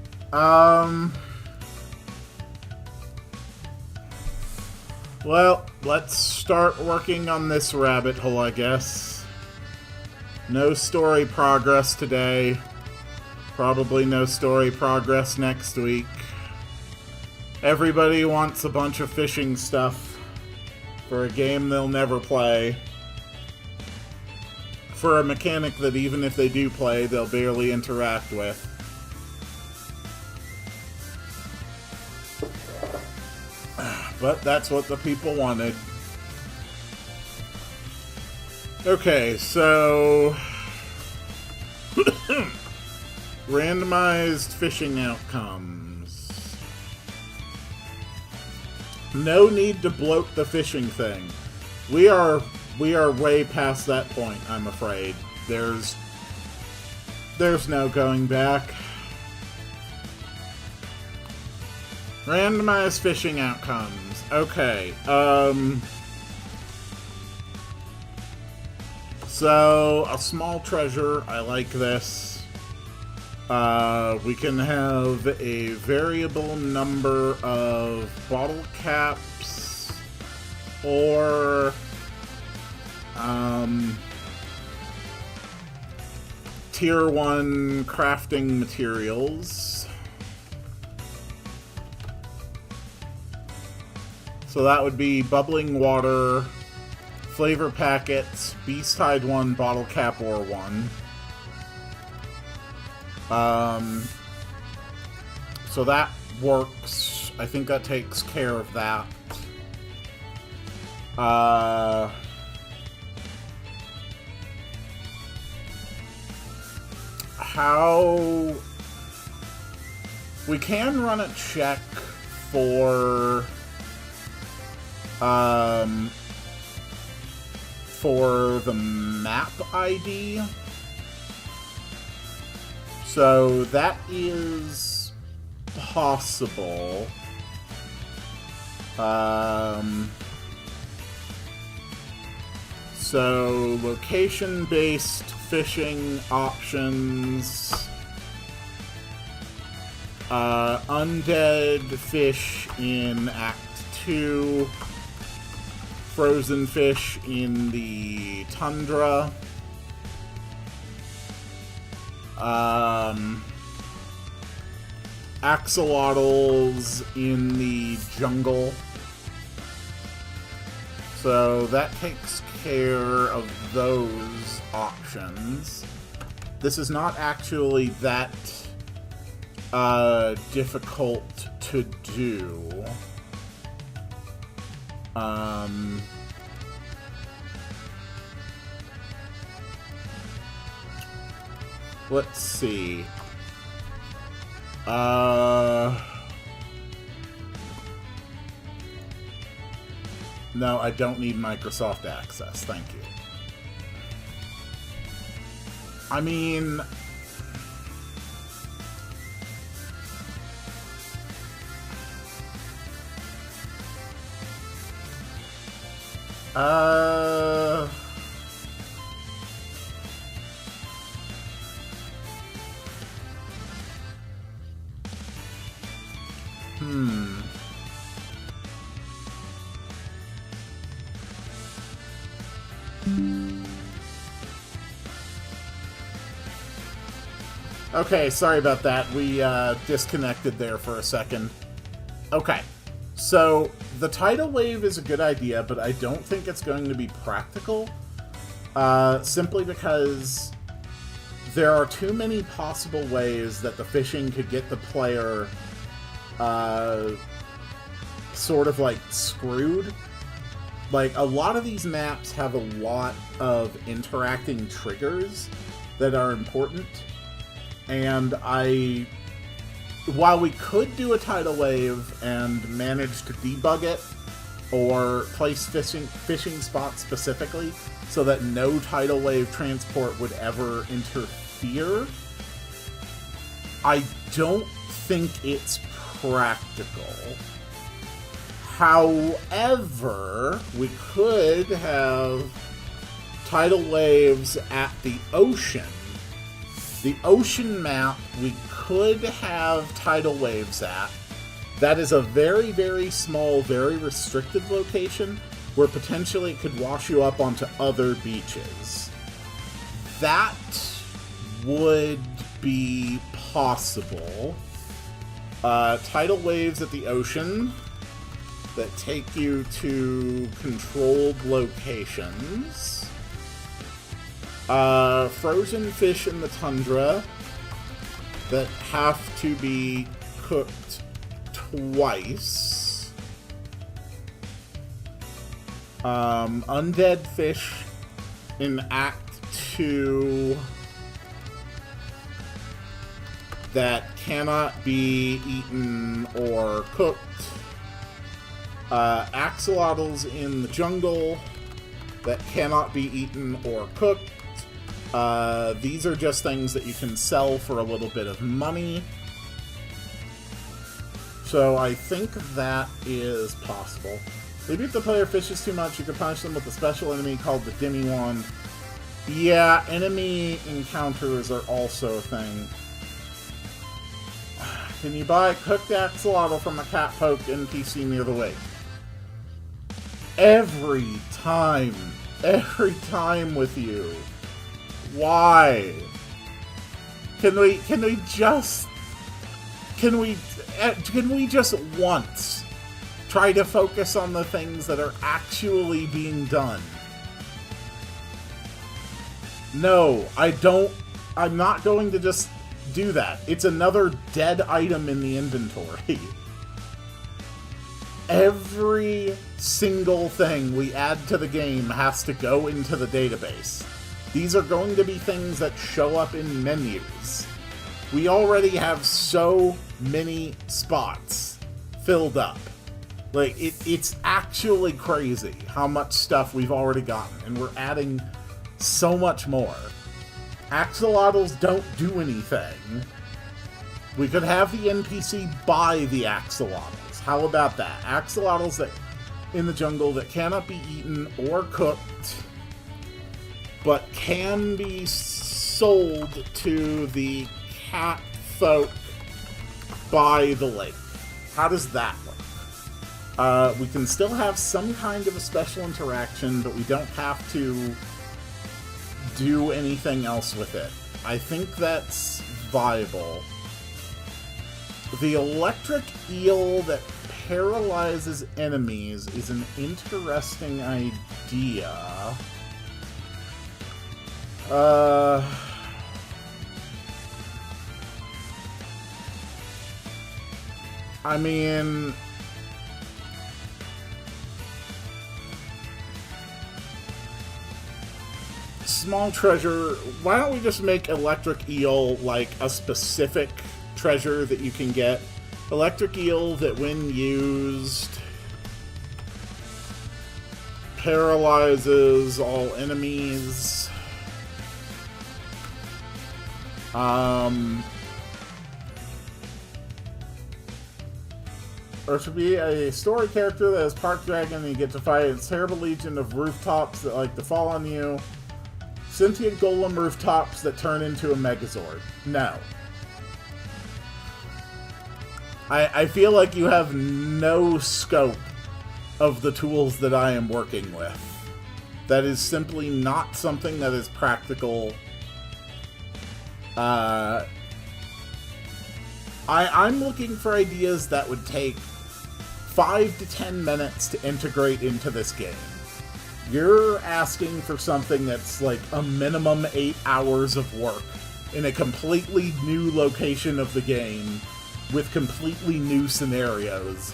Well, let's start working on this rabbit hole, I guess. No story progress today. Probably no story progress next week. Everybody wants a bunch of fishing stuff for a game they'll never play. For a mechanic that even if they do play, they'll barely interact with. But that's what the people wanted. Okay, so... randomized fishing outcomes. No need to bloat the fishing thing. We are way past that point, I'm afraid. There's no going back. Randomized fishing outcomes. Okay, so, a small treasure, I like this. We can have a variable number of bottle caps, or, Tier 1 crafting materials. So that would be bubbling water, flavor packets, Beast Hide 1, bottle cap or 1. So that works. I think that takes care of that. How... we can run a check for the map ID. So that is possible. So location-based fishing options. Undead fish in Act 2. Frozen fish in the tundra. Axolotls in the jungle. So that takes care of those options. This is not actually that difficult to do. Let's see. No, I don't need Microsoft Access, thank you. I mean... Okay, sorry about that. We disconnected there for a second. Okay, so the tidal wave is a good idea, but I don't think it's going to be practical. Simply because there are too many possible ways that the fishing could get the player sort of like screwed. Like, a lot of these maps have a lot of interacting triggers that are important, and while we could do a tidal wave and manage to debug it, or place fishing spots specifically so that no tidal wave transport would ever interfere, I don't think it's practical. However, we could have tidal waves at the ocean. The ocean map we could have tidal waves at. That is a very, very small, very restricted location where potentially it could wash you up onto other beaches. That would be possible. Tidal waves at the ocean that take you to controlled locations. Frozen fish in the tundra that have to be cooked twice. Undead fish in Act 2 that cannot be eaten or cooked. Axolotls in the jungle that cannot be eaten or cooked. These are just things that you can sell for a little bit of money. So I think that is possible. Maybe if the player fishes too much, you can punish them with a special enemy called the Demi Wand. Yeah, enemy encounters are also a thing. Can you buy a cooked axolotl from a cat poke NPC near the lake? Every time with you. Why? Can we just once try to focus on the things that are actually being done? No, I'm not going to just do that. It's another dead item in the inventory. Every single thing we add to the game has to go into the database. These are going to be things that show up in menus. We already have so many spots filled up. Like, it's actually crazy how much stuff we've already gotten, and we're adding so much more. Axolotls don't do anything. We could have the NPC buy the axolotls. How about that? Axolotls that in the jungle that cannot be eaten or cooked, but can be sold to the cat folk by the lake. How does that work? We can still have some kind of a special interaction, but we don't have to do anything else with it. I think that's viable. The electric eel that paralyzes enemies is an interesting idea. I mean, small treasure. Why don't we just make electric eel like a specific treasure that you can get? Electric eel that when used paralyzes all enemies. Or should be a story character that is part dragon and you get to fight a terrible legion of rooftops that like to fall on you. Sentient golem rooftops that turn into a megazord. No. I feel like you have no scope of the tools that I am working with. That is simply not something that is practical. I'm looking for ideas that would take 5 to 10 minutes to integrate into this game. You're asking for something that's like a minimum 8 hours of work in a completely new location of the game with completely new scenarios.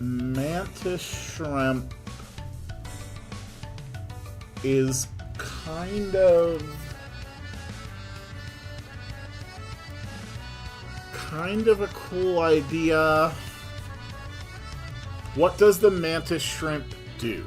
Mantis Shrimp is kind of a cool idea. What does the Mantis Shrimp do?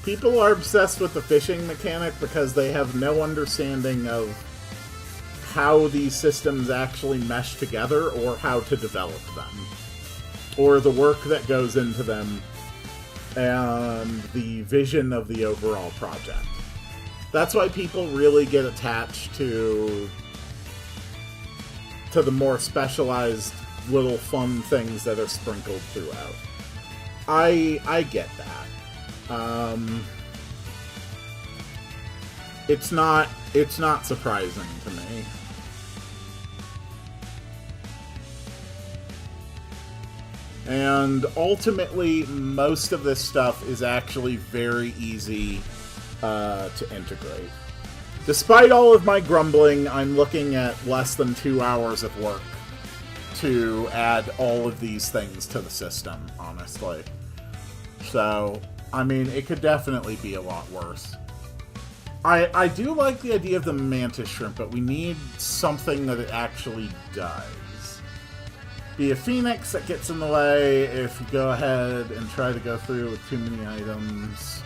People are obsessed with the fishing mechanic because they have no understanding of how these systems actually mesh together or how to develop them, or the work that goes into them and the vision of the overall project. That's why people really get attached to the more specialized little fun things that are sprinkled throughout. I get that. It's not surprising to me. And ultimately, most of this stuff is actually very easy to integrate. Despite all of my grumbling, I'm looking at less than 2 hours of work to add all of these things to the system, honestly. So, I mean, it could definitely be a lot worse. I do like the idea of the Mantis Shrimp, but we need something that it actually does. Be a Phoenix that gets in the way if you go ahead and try to go through with too many items.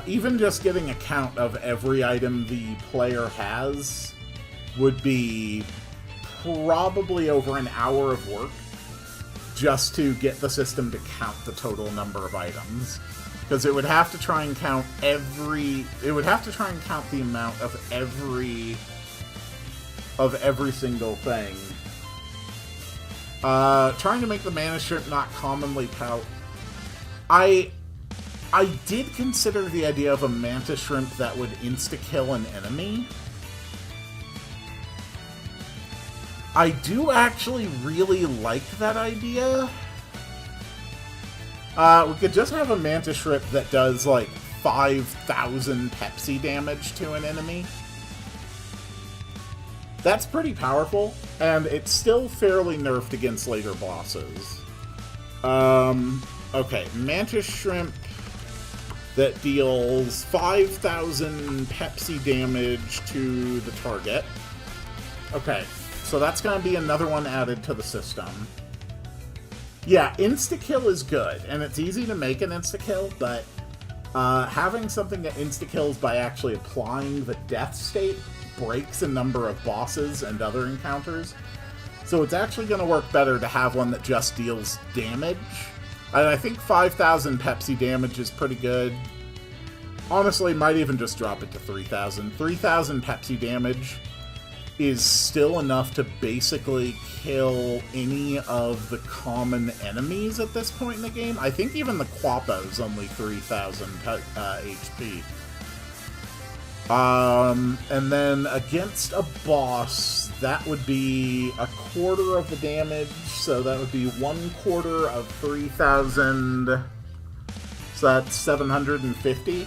Even just getting a count of every item the player has would be probably over an hour of work just to get the system to count the total number of items. Because it would have to try and count the amount of every single thing. Trying to make the Mantis Shrimp not commonly pout. I did consider the idea of a Mantis Shrimp that would insta-kill an enemy. I do actually really like that idea. We could just have a Mantis Shrimp that does, like, 5,000 Pepsi damage to an enemy. That's pretty powerful, and it's still fairly nerfed against later bosses. Okay, Mantis Shrimp that deals 5,000 Pepsi damage to the target. Okay, so that's going to be another one added to the system. Yeah, insta-kill is good, and it's easy to make an insta-kill, but having something that insta-kills by actually applying the death state breaks a number of bosses and other encounters. So it's actually going to work better to have one that just deals damage. And I think 5,000 Pepsi damage is pretty good. Honestly, might even just drop it to 3,000. 3,000 Pepsi damage is still enough to basically kill any of the common enemies at this point in the game. I think even the Quapa's only 3,000 HP. And then against a boss, that would be a quarter of the damage, so that would be 1/4 of 3,000, so that's 750.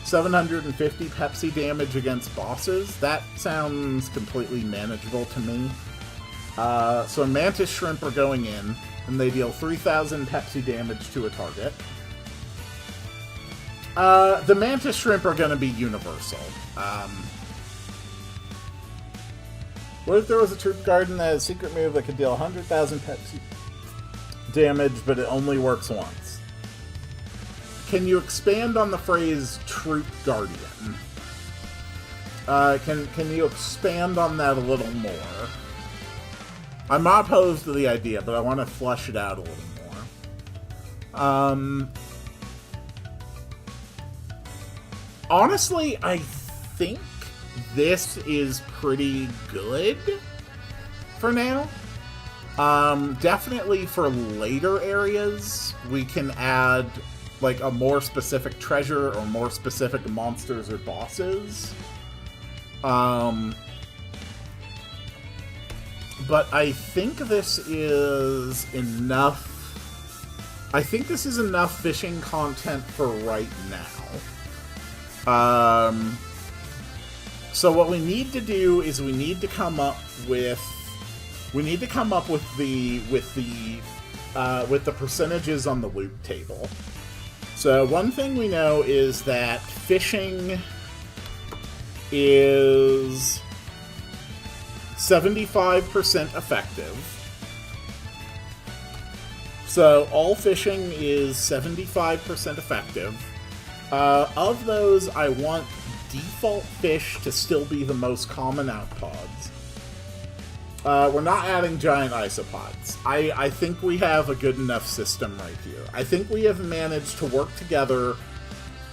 750 Pepsi damage against bosses. That sounds completely manageable to me. So Mantis Shrimp are going in, and they deal 3,000 Pepsi damage to a target. The Mantis Shrimp are going to be universal. What if there was a troop garden that has a secret move that could deal 100,000 pet damage, but it only works once? Can you expand on the phrase troop guardian? Can you expand on that a little more? I'm not opposed to the idea, but I want to flesh it out a little more. Honestly, I think this is pretty good for now. Definitely for later areas, we can add like a more specific treasure or more specific monsters or bosses. But I think this is enough. I think this is enough fishing content for right now. So what we need to do is we need to come up with the percentages on the loot table. So one thing we know is that fishing is 75% effective. So all fishing is 75% effective. Of those, I want default fish to still be the most common outpods. We're not adding giant isopods. I think we have a good enough system right here. I think we have managed to work together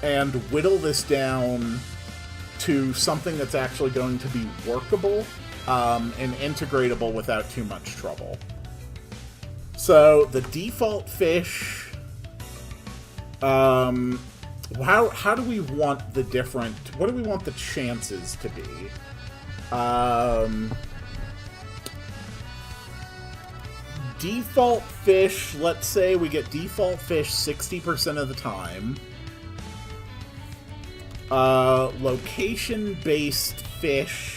and whittle this down to something that's actually going to be workable and integratable without too much trouble. So the default fish, how do we want the different, what do we want the chances to be? Default fish, let's say we get default fish 60% of the time. Location-based fish,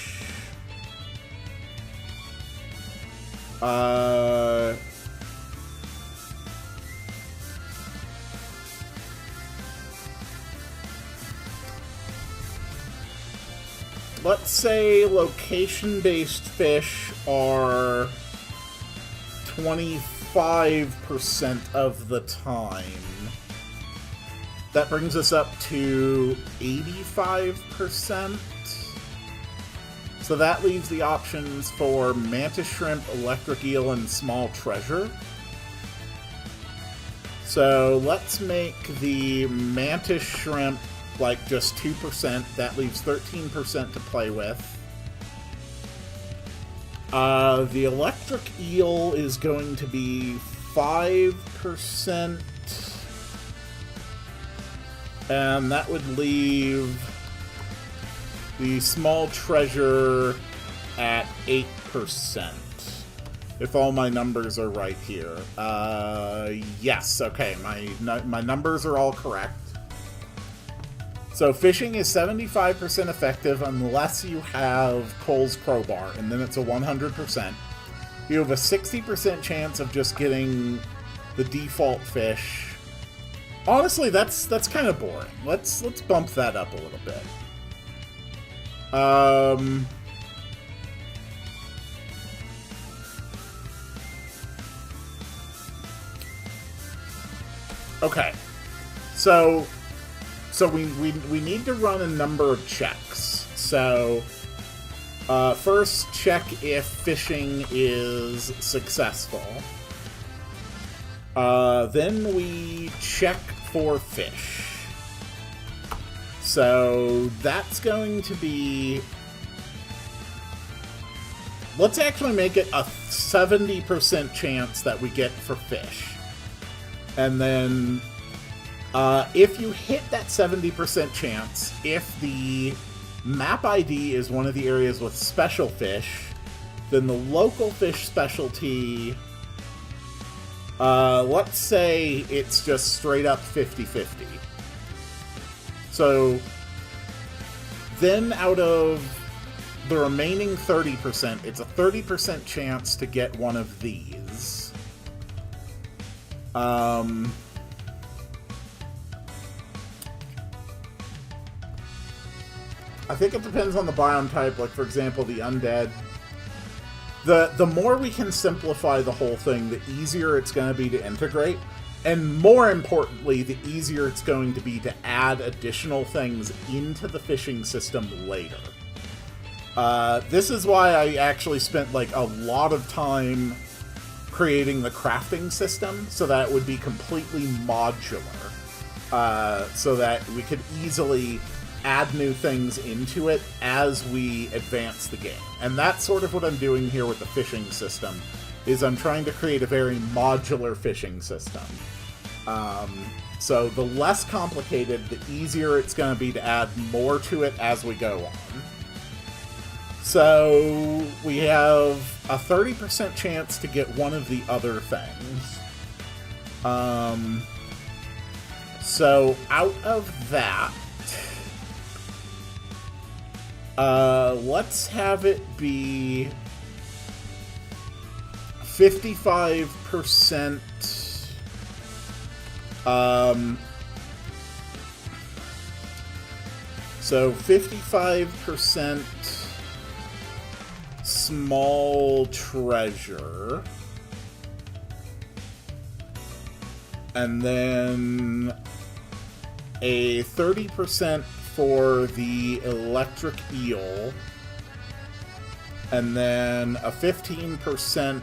let's say location-based fish are 25% of the time. That brings us up to 85%. So that leaves the options for mantis shrimp, electric eel, and small treasure. So let's make the mantis shrimp like just 2%. That leaves 13% to play with. The electric eel is going to be 5%. And that would leave the small treasure at 8%. If all my numbers are right here. Yes, okay, my numbers are all correct. So fishing is 75% effective unless you have Cole's Crowbar, and then it's a 100%. You have a 60% chance of just getting the default fish. Honestly, that's kind of boring. Let's bump that up a little bit. Okay. So we need to run a number of checks. So first, check if fishing is successful. Then we check for fish. So that's going to be... Let's actually make it a 70% chance that we get for fish. And then if you hit that 70% chance, if the map ID is one of the areas with special fish, then the local fish specialty... let's say it's just straight up 50-50. So then out of the remaining 30%, it's a 30% chance to get one of these. I think it depends on the biome type. Like, for example, the undead The more we can simplify the whole thing, the easier it's going to be to integrate. And more importantly, the easier it's going to be to add additional things into the fishing system later. This is why I actually spent like a lot of time creating the crafting system, so that it would be completely modular. So that we could easily add new things into it as we advance the game. And that's sort of what I'm doing here with the fishing system, is I'm trying to create a very modular fishing system. So the less complicated, the easier it's going to be to add more to it as we go on. So we have a 30% chance to get one of the other things. So out of that, let's have it be 55%. So 55% small treasure. And then a 30% for the electric eel. And then a 15%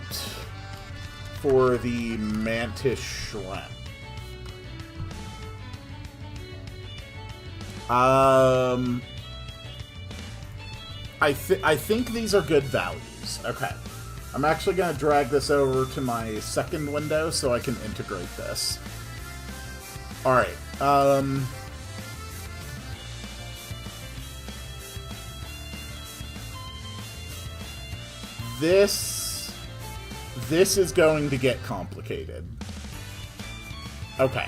for the mantis shrimp. I think these are good values. Okay. I'm actually going to drag this over to my second window so I can integrate this. Alright. This is going to get complicated. Okay.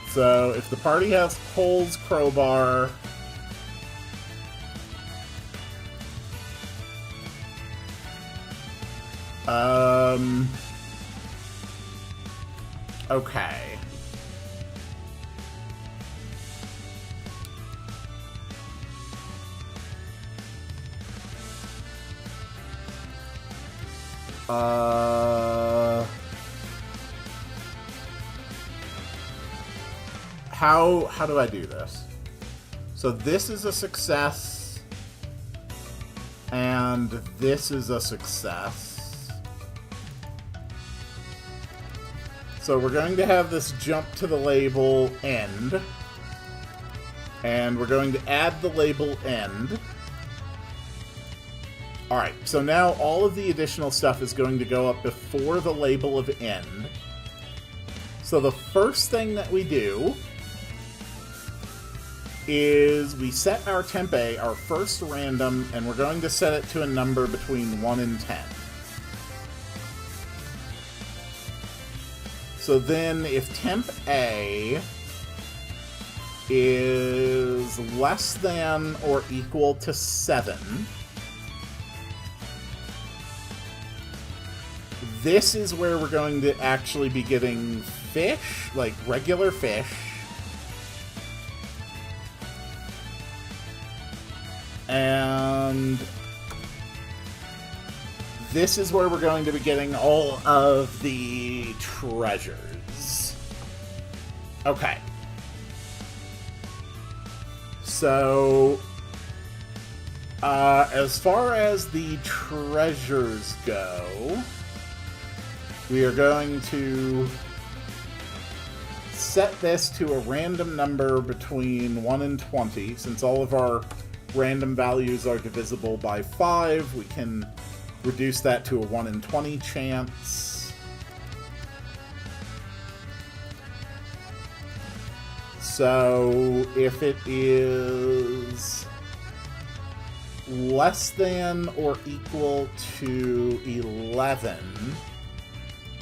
So, if the party has Cole's crowbar... Okay. How do I do this? So this is a success, and this is a success. So we're going to have this jump to the label end, and we're going to add the label end. Alright, so now all of the additional stuff is going to go up before the label of end. So the first thing that we do is we set our temp A, our first random, and we're going to set it to a number between 1 and 10. So then if temp A is less than or equal to 7, this is where we're going to actually be getting fish, like regular fish. And this is where we're going to be getting all of the treasures. Okay. So, as far as the treasures go, we are going to set this to a random number between 1 and 20, since all of our random values are divisible by 5. We can reduce that to a 1 in 20 chance. So if it is less than or equal to 11,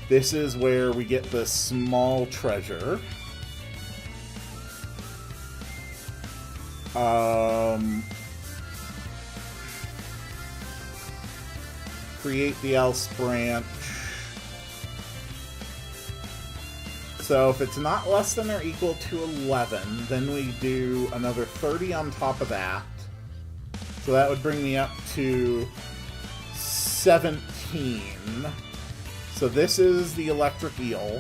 this is where we get the small treasure. Create the else branch. So if it's not less than or equal to 11, then we do another 30 on top of that. So that would bring me up to 17. So this is the electric eel.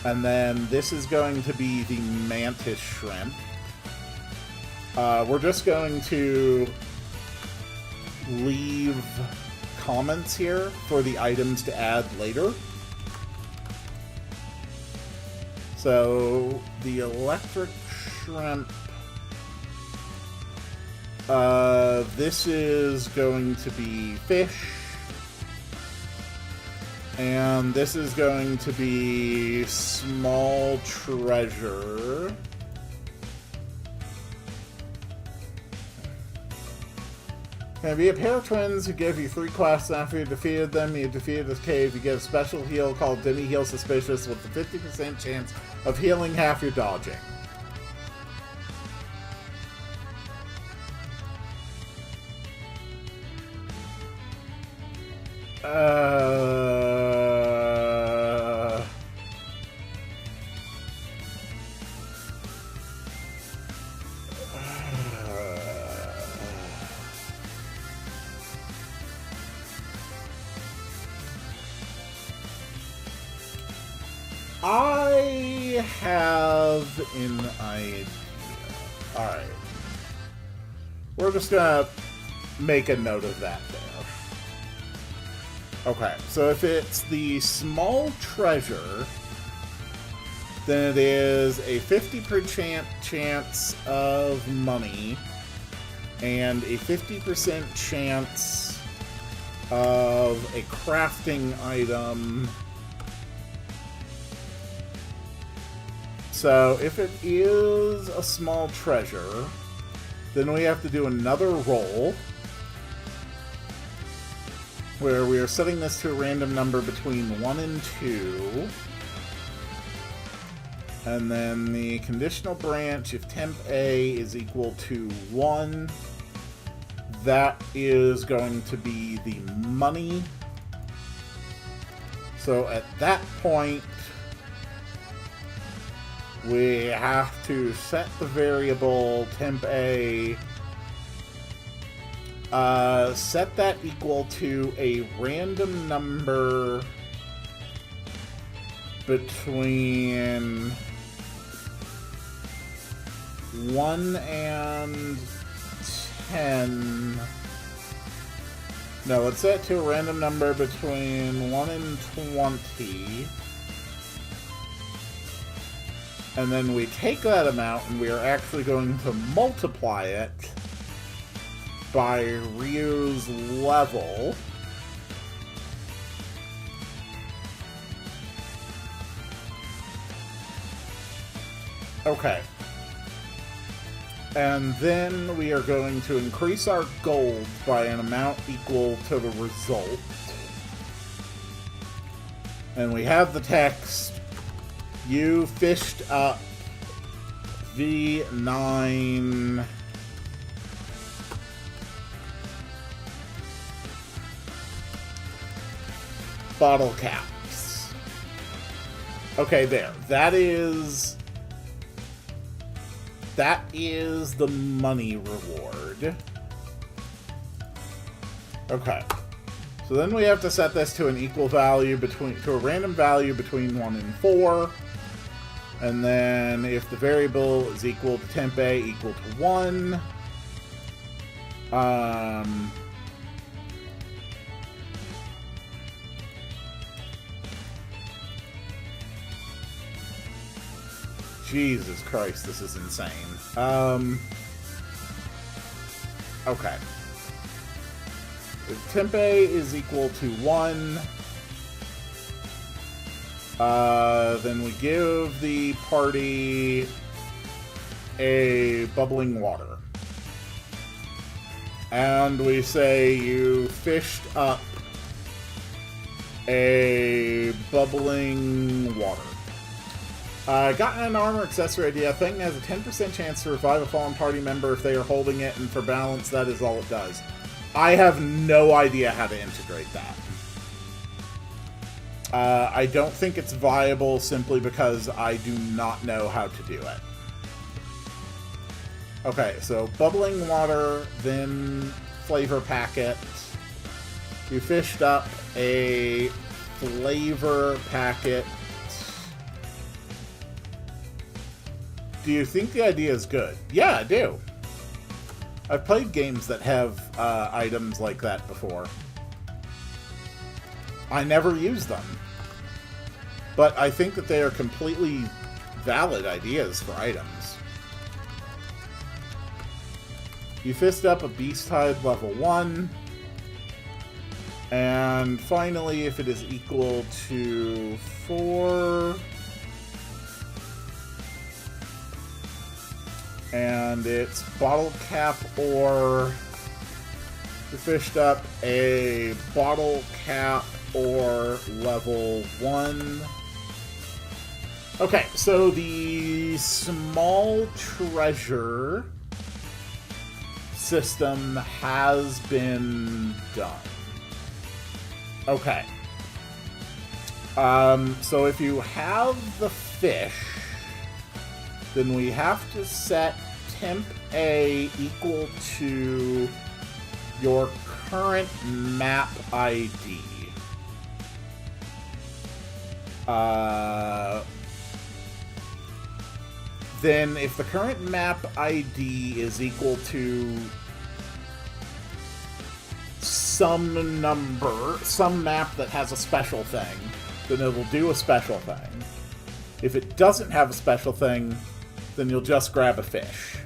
And then this is going to be the mantis shrimp. We're just going to leave comments here for the items to add later. So the electric shrimp, this is going to be fish, and this is going to be small treasure. Can be a pair of twins who give you 3 quests. After you defeated them, you defeated this cave, you get a special heal called Demi Heal Suspicious with a 50% chance of healing half your dodging. I have an idea. Alright. We're just gonna make a note of that there. Okay, so if it's the small treasure, then it is a 50% chance of money and a 50% chance of a crafting item. So if it is a small treasure, then we have to do another roll where we are setting this to a random number between 1 and 2. And then the conditional branch, if temp A is equal to 1, that is going to be the money. So at that point, we have to set the variable temp A, set that equal to a random number between 1 and 10. No, let's set it to a random number between 1 and 20. And then we take that amount and we are actually going to multiply it by Ryu's level. Okay. And then we are going to increase our gold by an amount equal to the result. And we have the text, you fished up V9 bottle caps. Okay, there. That is the money reward. Okay. So then we have to set this to an equal value to a random value between 1 and 4. And then if the variable is equal to temp A equal to 1, Jesus Christ, this is insane. Okay. If temp A is equal to 1, then we give the party a bubbling water. And we say you fished up a bubbling water. Gotten an armor accessory idea. A thing has a 10% chance to revive a fallen party member if they are holding it, and for balance, that is all it does. I have no idea how to integrate that. I don't think it's viable simply because I do not know how to do it. Okay, so bubbling water, then flavor packet. You fished up a flavor packet. Do you think the idea is good? Yeah, I do. I've played games that have items like that before. I never use them. But I think that they are completely valid ideas for items. You fisted up a Beast Hide level 1. And finally, if it is equal to 4... and it's bottle cap ore. You fished up a bottle cap ore level 1. Okay, so the small treasure system has been done. Okay. So if you have the fish, then we have to set temp A equal to your current map ID. Then if the current map ID is equal to some number, some map that has a special thing, then it will do a special thing. If it doesn't have a special thing, then you'll just grab a fish.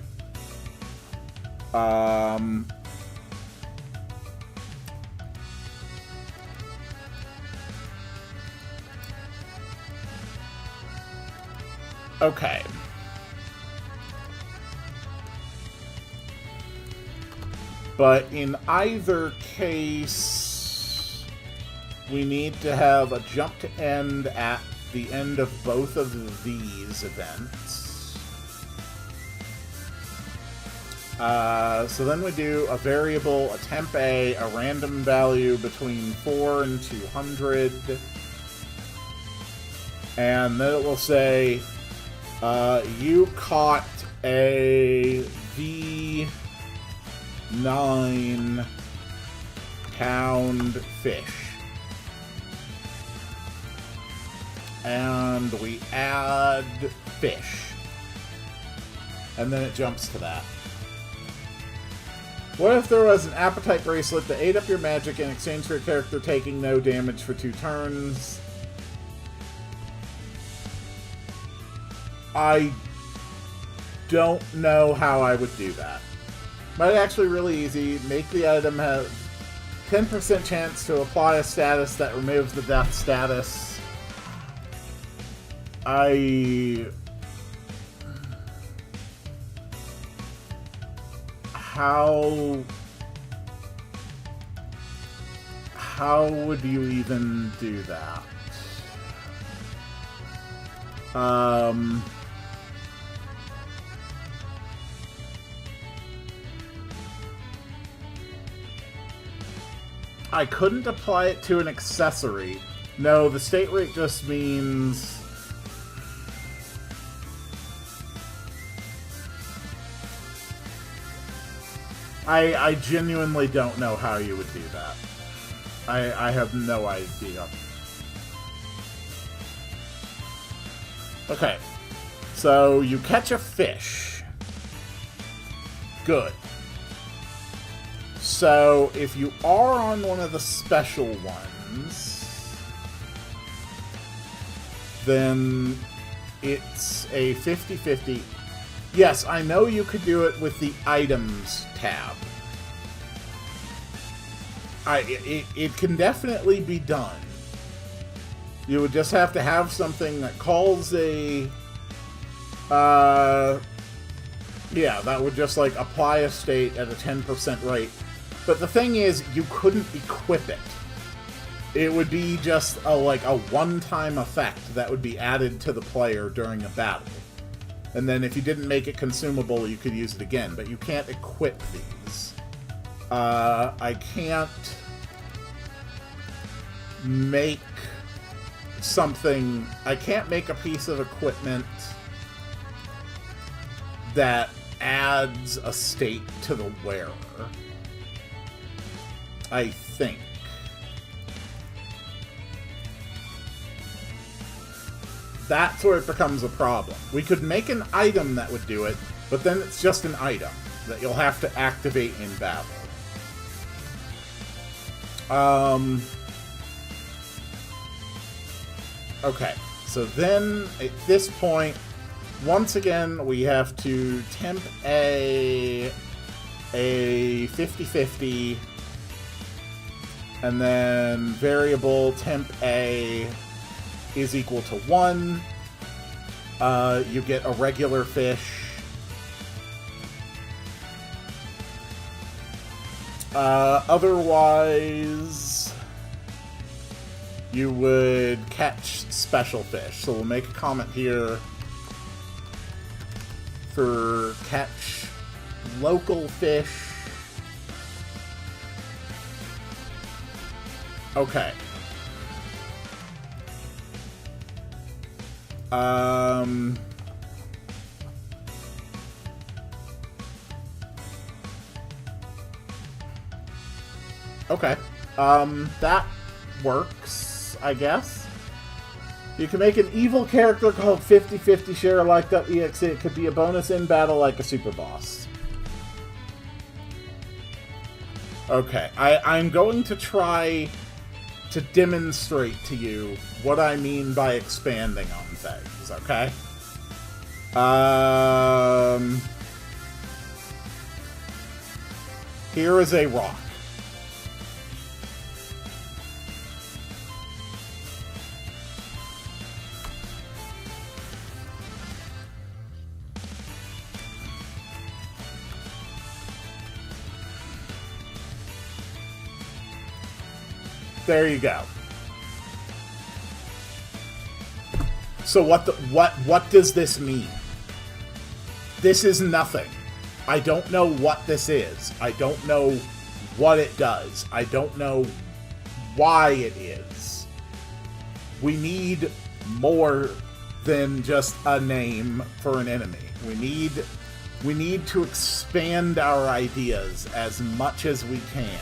Okay. But in either case, we need to have a jump to end at the end of both of these events. So then we do a variable, a temp A, a random value between 4 and 200. And then it will say, you caught a V9-pound fish. And we add fish. And then it jumps to that. What if there was an appetite bracelet that ate up your magic in exchange for your character taking no damage for 2 turns? I don't know how I would do that. But actually really easy. Make the item have 10% chance to apply a status that removes the death status. How would you even do that? I couldn't apply it to an accessory. No, the state rate just means... I genuinely don't know how you would do that. I have no idea. Okay. So, you catch a fish. Good. So, if you are on one of the special ones, then it's a 50-50. Yes, I know you could do it with the items tab. It can definitely be done. You would just have to have something that calls a... yeah, that would just, like, apply a state at a 10% rate. But the thing is, you couldn't equip it. It would be just, like, a one-time effect that would be added to the player during a battle. And then if you didn't make it consumable, you could use it again. But you can't equip these. I can't make something... I can't make a piece of equipment that adds a state to the wearer. I think. That's where it becomes a problem. We could make an item that would do it, but then it's just an item that you'll have to activate in battle. Okay, so then at this point, once again, we have to temp a 50-50, and then variable temp A is equal to 1. You get a regular fish. Otherwise, you would catch special fish. So we'll make a comment here for catch local fish. Okay. Okay. That works, I guess. You can make an evil character called 50-50 share like.exe. It could be a bonus in battle like a super boss. Okay. I'm going to try to demonstrate to you what I mean by expanding on things, okay? Here is a rock. There you go. So what does this mean? This is nothing. I don't know what this is. I don't know what it does. I don't know why it is. We need more than just a name for an enemy. We need to expand our ideas as much as we can.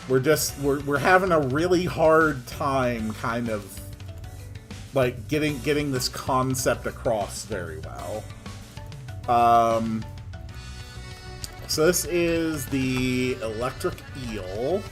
We're having a really hard time kind of like getting this concept across very well. So this is the electric eel.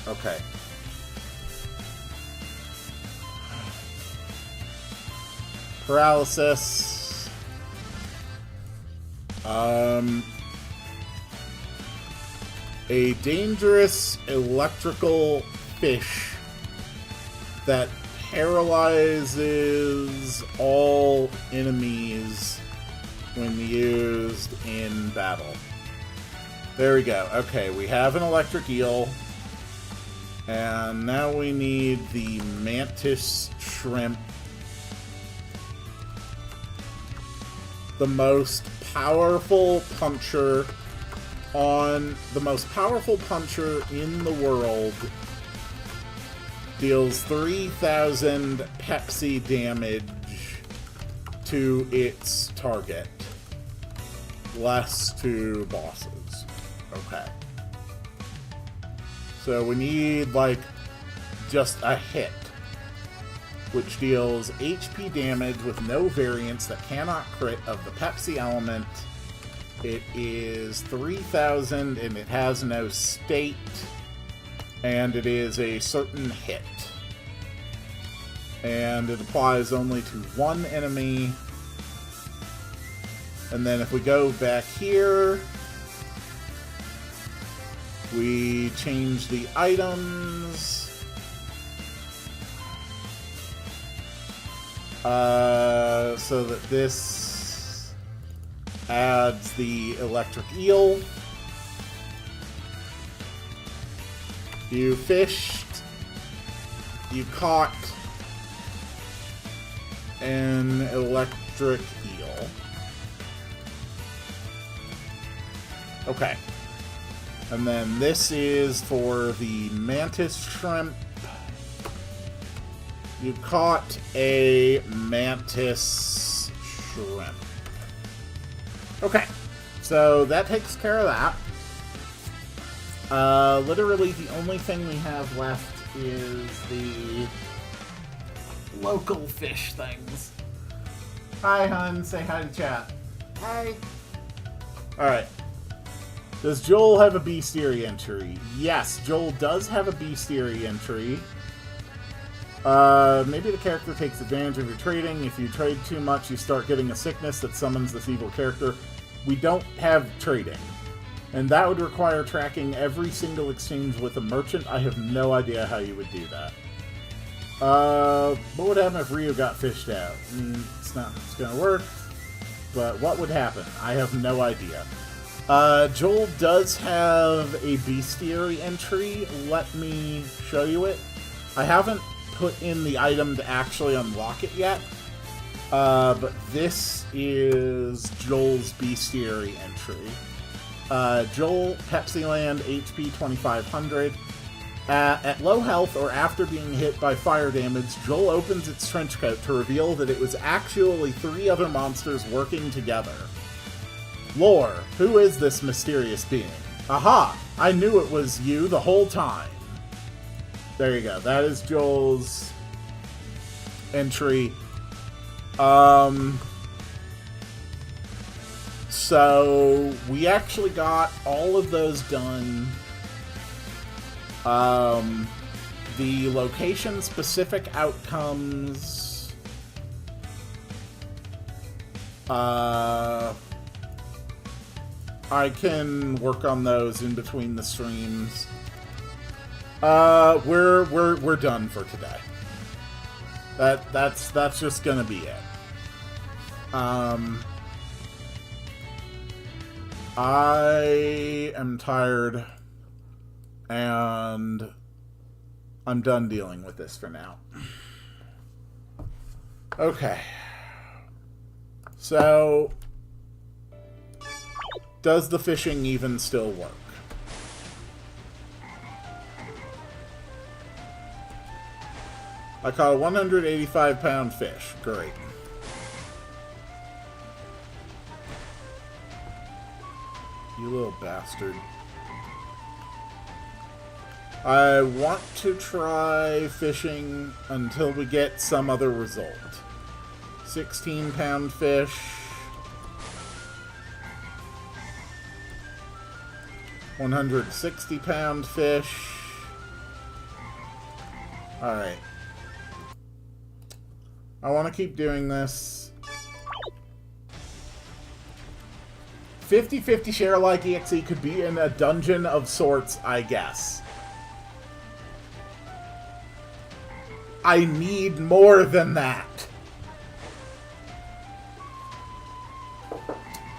Okay. Paralysis. A dangerous electrical fish that paralyzes all enemies when used in battle. There we go. Okay, we have an electric eel. And now we need the mantis shrimp. The most powerful puncher in the world deals 3,000 Pepsi damage to its target. Less to bosses. Okay. So we need, like, just a hit, which deals HP damage with no variance that cannot crit of the Pepsi element. It is 3,000 and it has no state, and it is a certain hit. And it applies only to one enemy. And then if we go back here, we change the items. So that this adds the electric eel. You fished. You caught an electric eel. Okay. And then this is for the mantis shrimp. You caught a mantis shrimp. Okay. So that takes care of that. Literally the only thing we have left is the local fish things. Hi, hun. Say hi to chat. Hi. Alright. Does Joel have a bestiary entry? Yes, Joel does have a bestiary entry. Maybe the character takes advantage of your trading. If you trade too much, you start getting a sickness that summons this evil character. We don't have trading. And that would require tracking every single exchange with a merchant. I have no idea how you would do that. What would happen if Rio got fished out? I mean, it's gonna work. But what would happen? I have no idea. Joel does have a bestiary entry. Let me show you it. I haven't put in the item to actually unlock it yet. But this is Joel's bestiary entry. Joel, Pepsiland, HP 2500. At low health or after being hit by fire damage, Joel opens its trench coat to reveal that it was actually 3 other monsters working together. Lore, who is this mysterious being? Aha! I knew it was you the whole time. There you go. That is Joel's entry. So we actually got all of those done. The location-specific outcomes. I can work on those in between the streams. We're done for today. That's just gonna be it. I am tired, and I'm done dealing with this for now. Okay. So, does the fishing even still work? I caught a 185-pound fish. Great. You little bastard. I want to try fishing until we get some other result. 16-pound fish. £160 fish. Alright. I want to keep doing this. 50-50 share like EXE could be in a dungeon of sorts, I guess. I need more than that.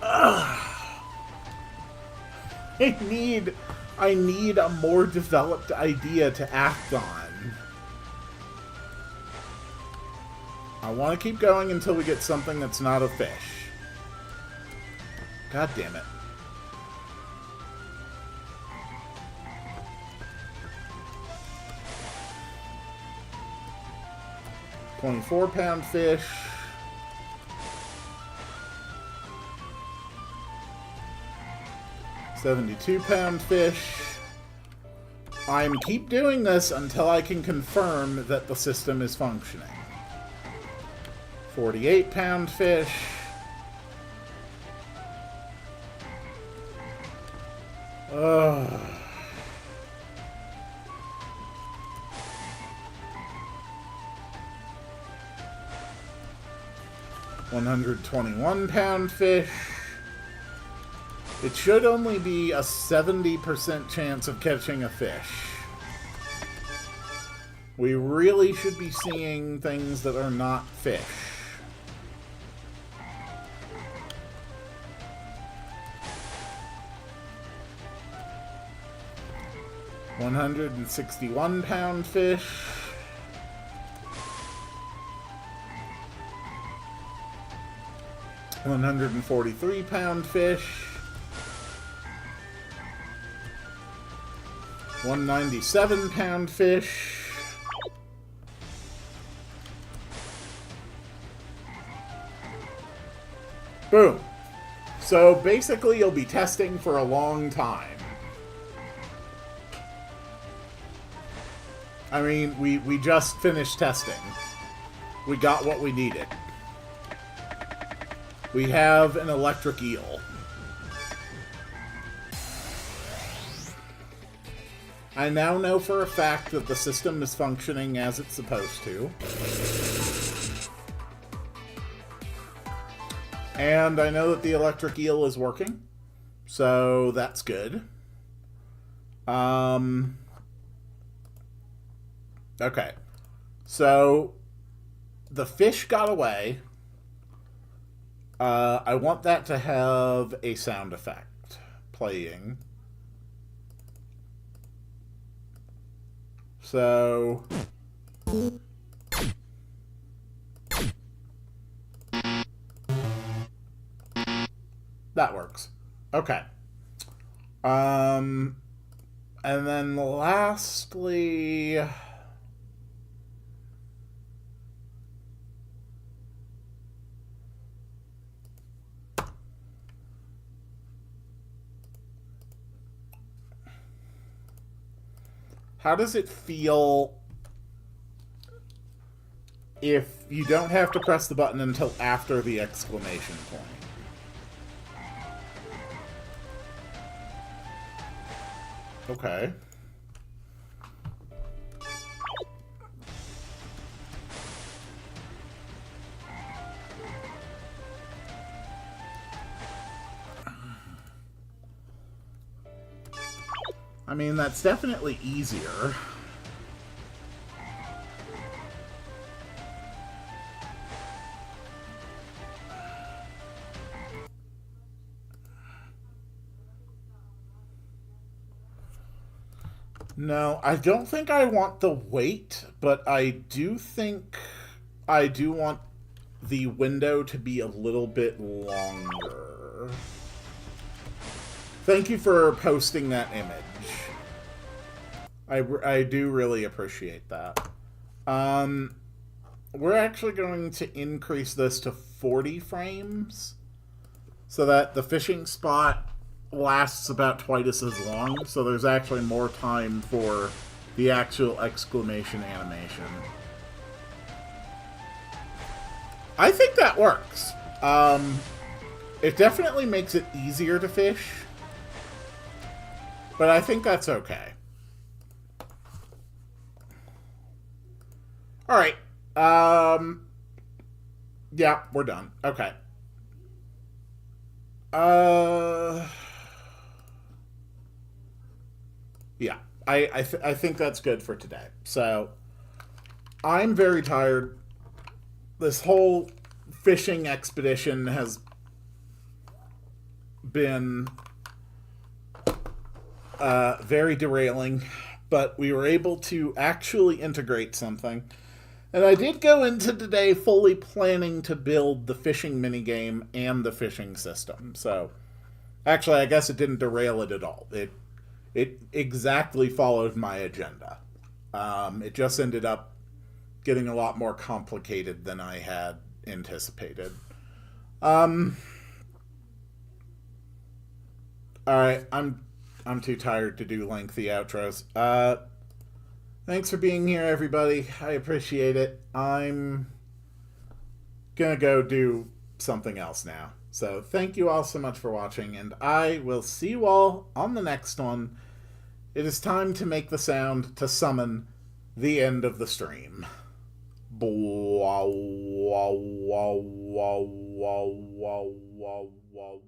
Ugh. I need a more developed idea to act on. I want to keep going until we get something that's not a fish. God damn it. £24 fish. £72 fish. I'm keep doing this until I can confirm that the system is functioning. £48 fish. Ugh. £121 fish. It should only be a 70% chance of catching a fish. We really should be seeing things that are not fish. 161-pound fish. £143 fish. 197-pound fish. Boom. So basically you'll be testing for a long time. I mean, we just finished testing. We got what we needed. We have an electric eel. I now know for a fact that the system is functioning as it's supposed to. And I know that the electric eel is working. So that's good. Okay. So the fish got away. I want that to have a sound effect playing. So that works. Okay. And then lastly, how does it feel if you don't have to press the button until after the exclamation point? Okay. I mean, that's definitely easier. No, I don't think I want the wait, but I do think I do want the window to be a little bit longer. Thank you for posting that image. I do really appreciate that. We're actually going to increase this to 40 frames so that the fishing spot lasts about twice as long, so there's actually more time for the actual exclamation animation. I think that works. It definitely makes it easier to fish, but I think that's okay. Alright. Yeah, we're done. Okay. Yeah, I think that's good for today. So, I'm very tired. This whole fishing expedition has been very derailing, but we were able to actually integrate something. And I did go into today fully planning to build the fishing minigame and the fishing system. So, actually, I guess it didn't derail it at all. It exactly followed my agenda. It just ended up getting a lot more complicated than I had anticipated. Alright, I'm too tired to do lengthy outros. Thanks for being here, everybody. I appreciate it. I'm gonna go do something else now. So thank you all so much for watching, and I will see you all on the next one. It is time to make the sound to summon the end of the stream. Wow, wow, wow, wow, wow, wow, wow, wow.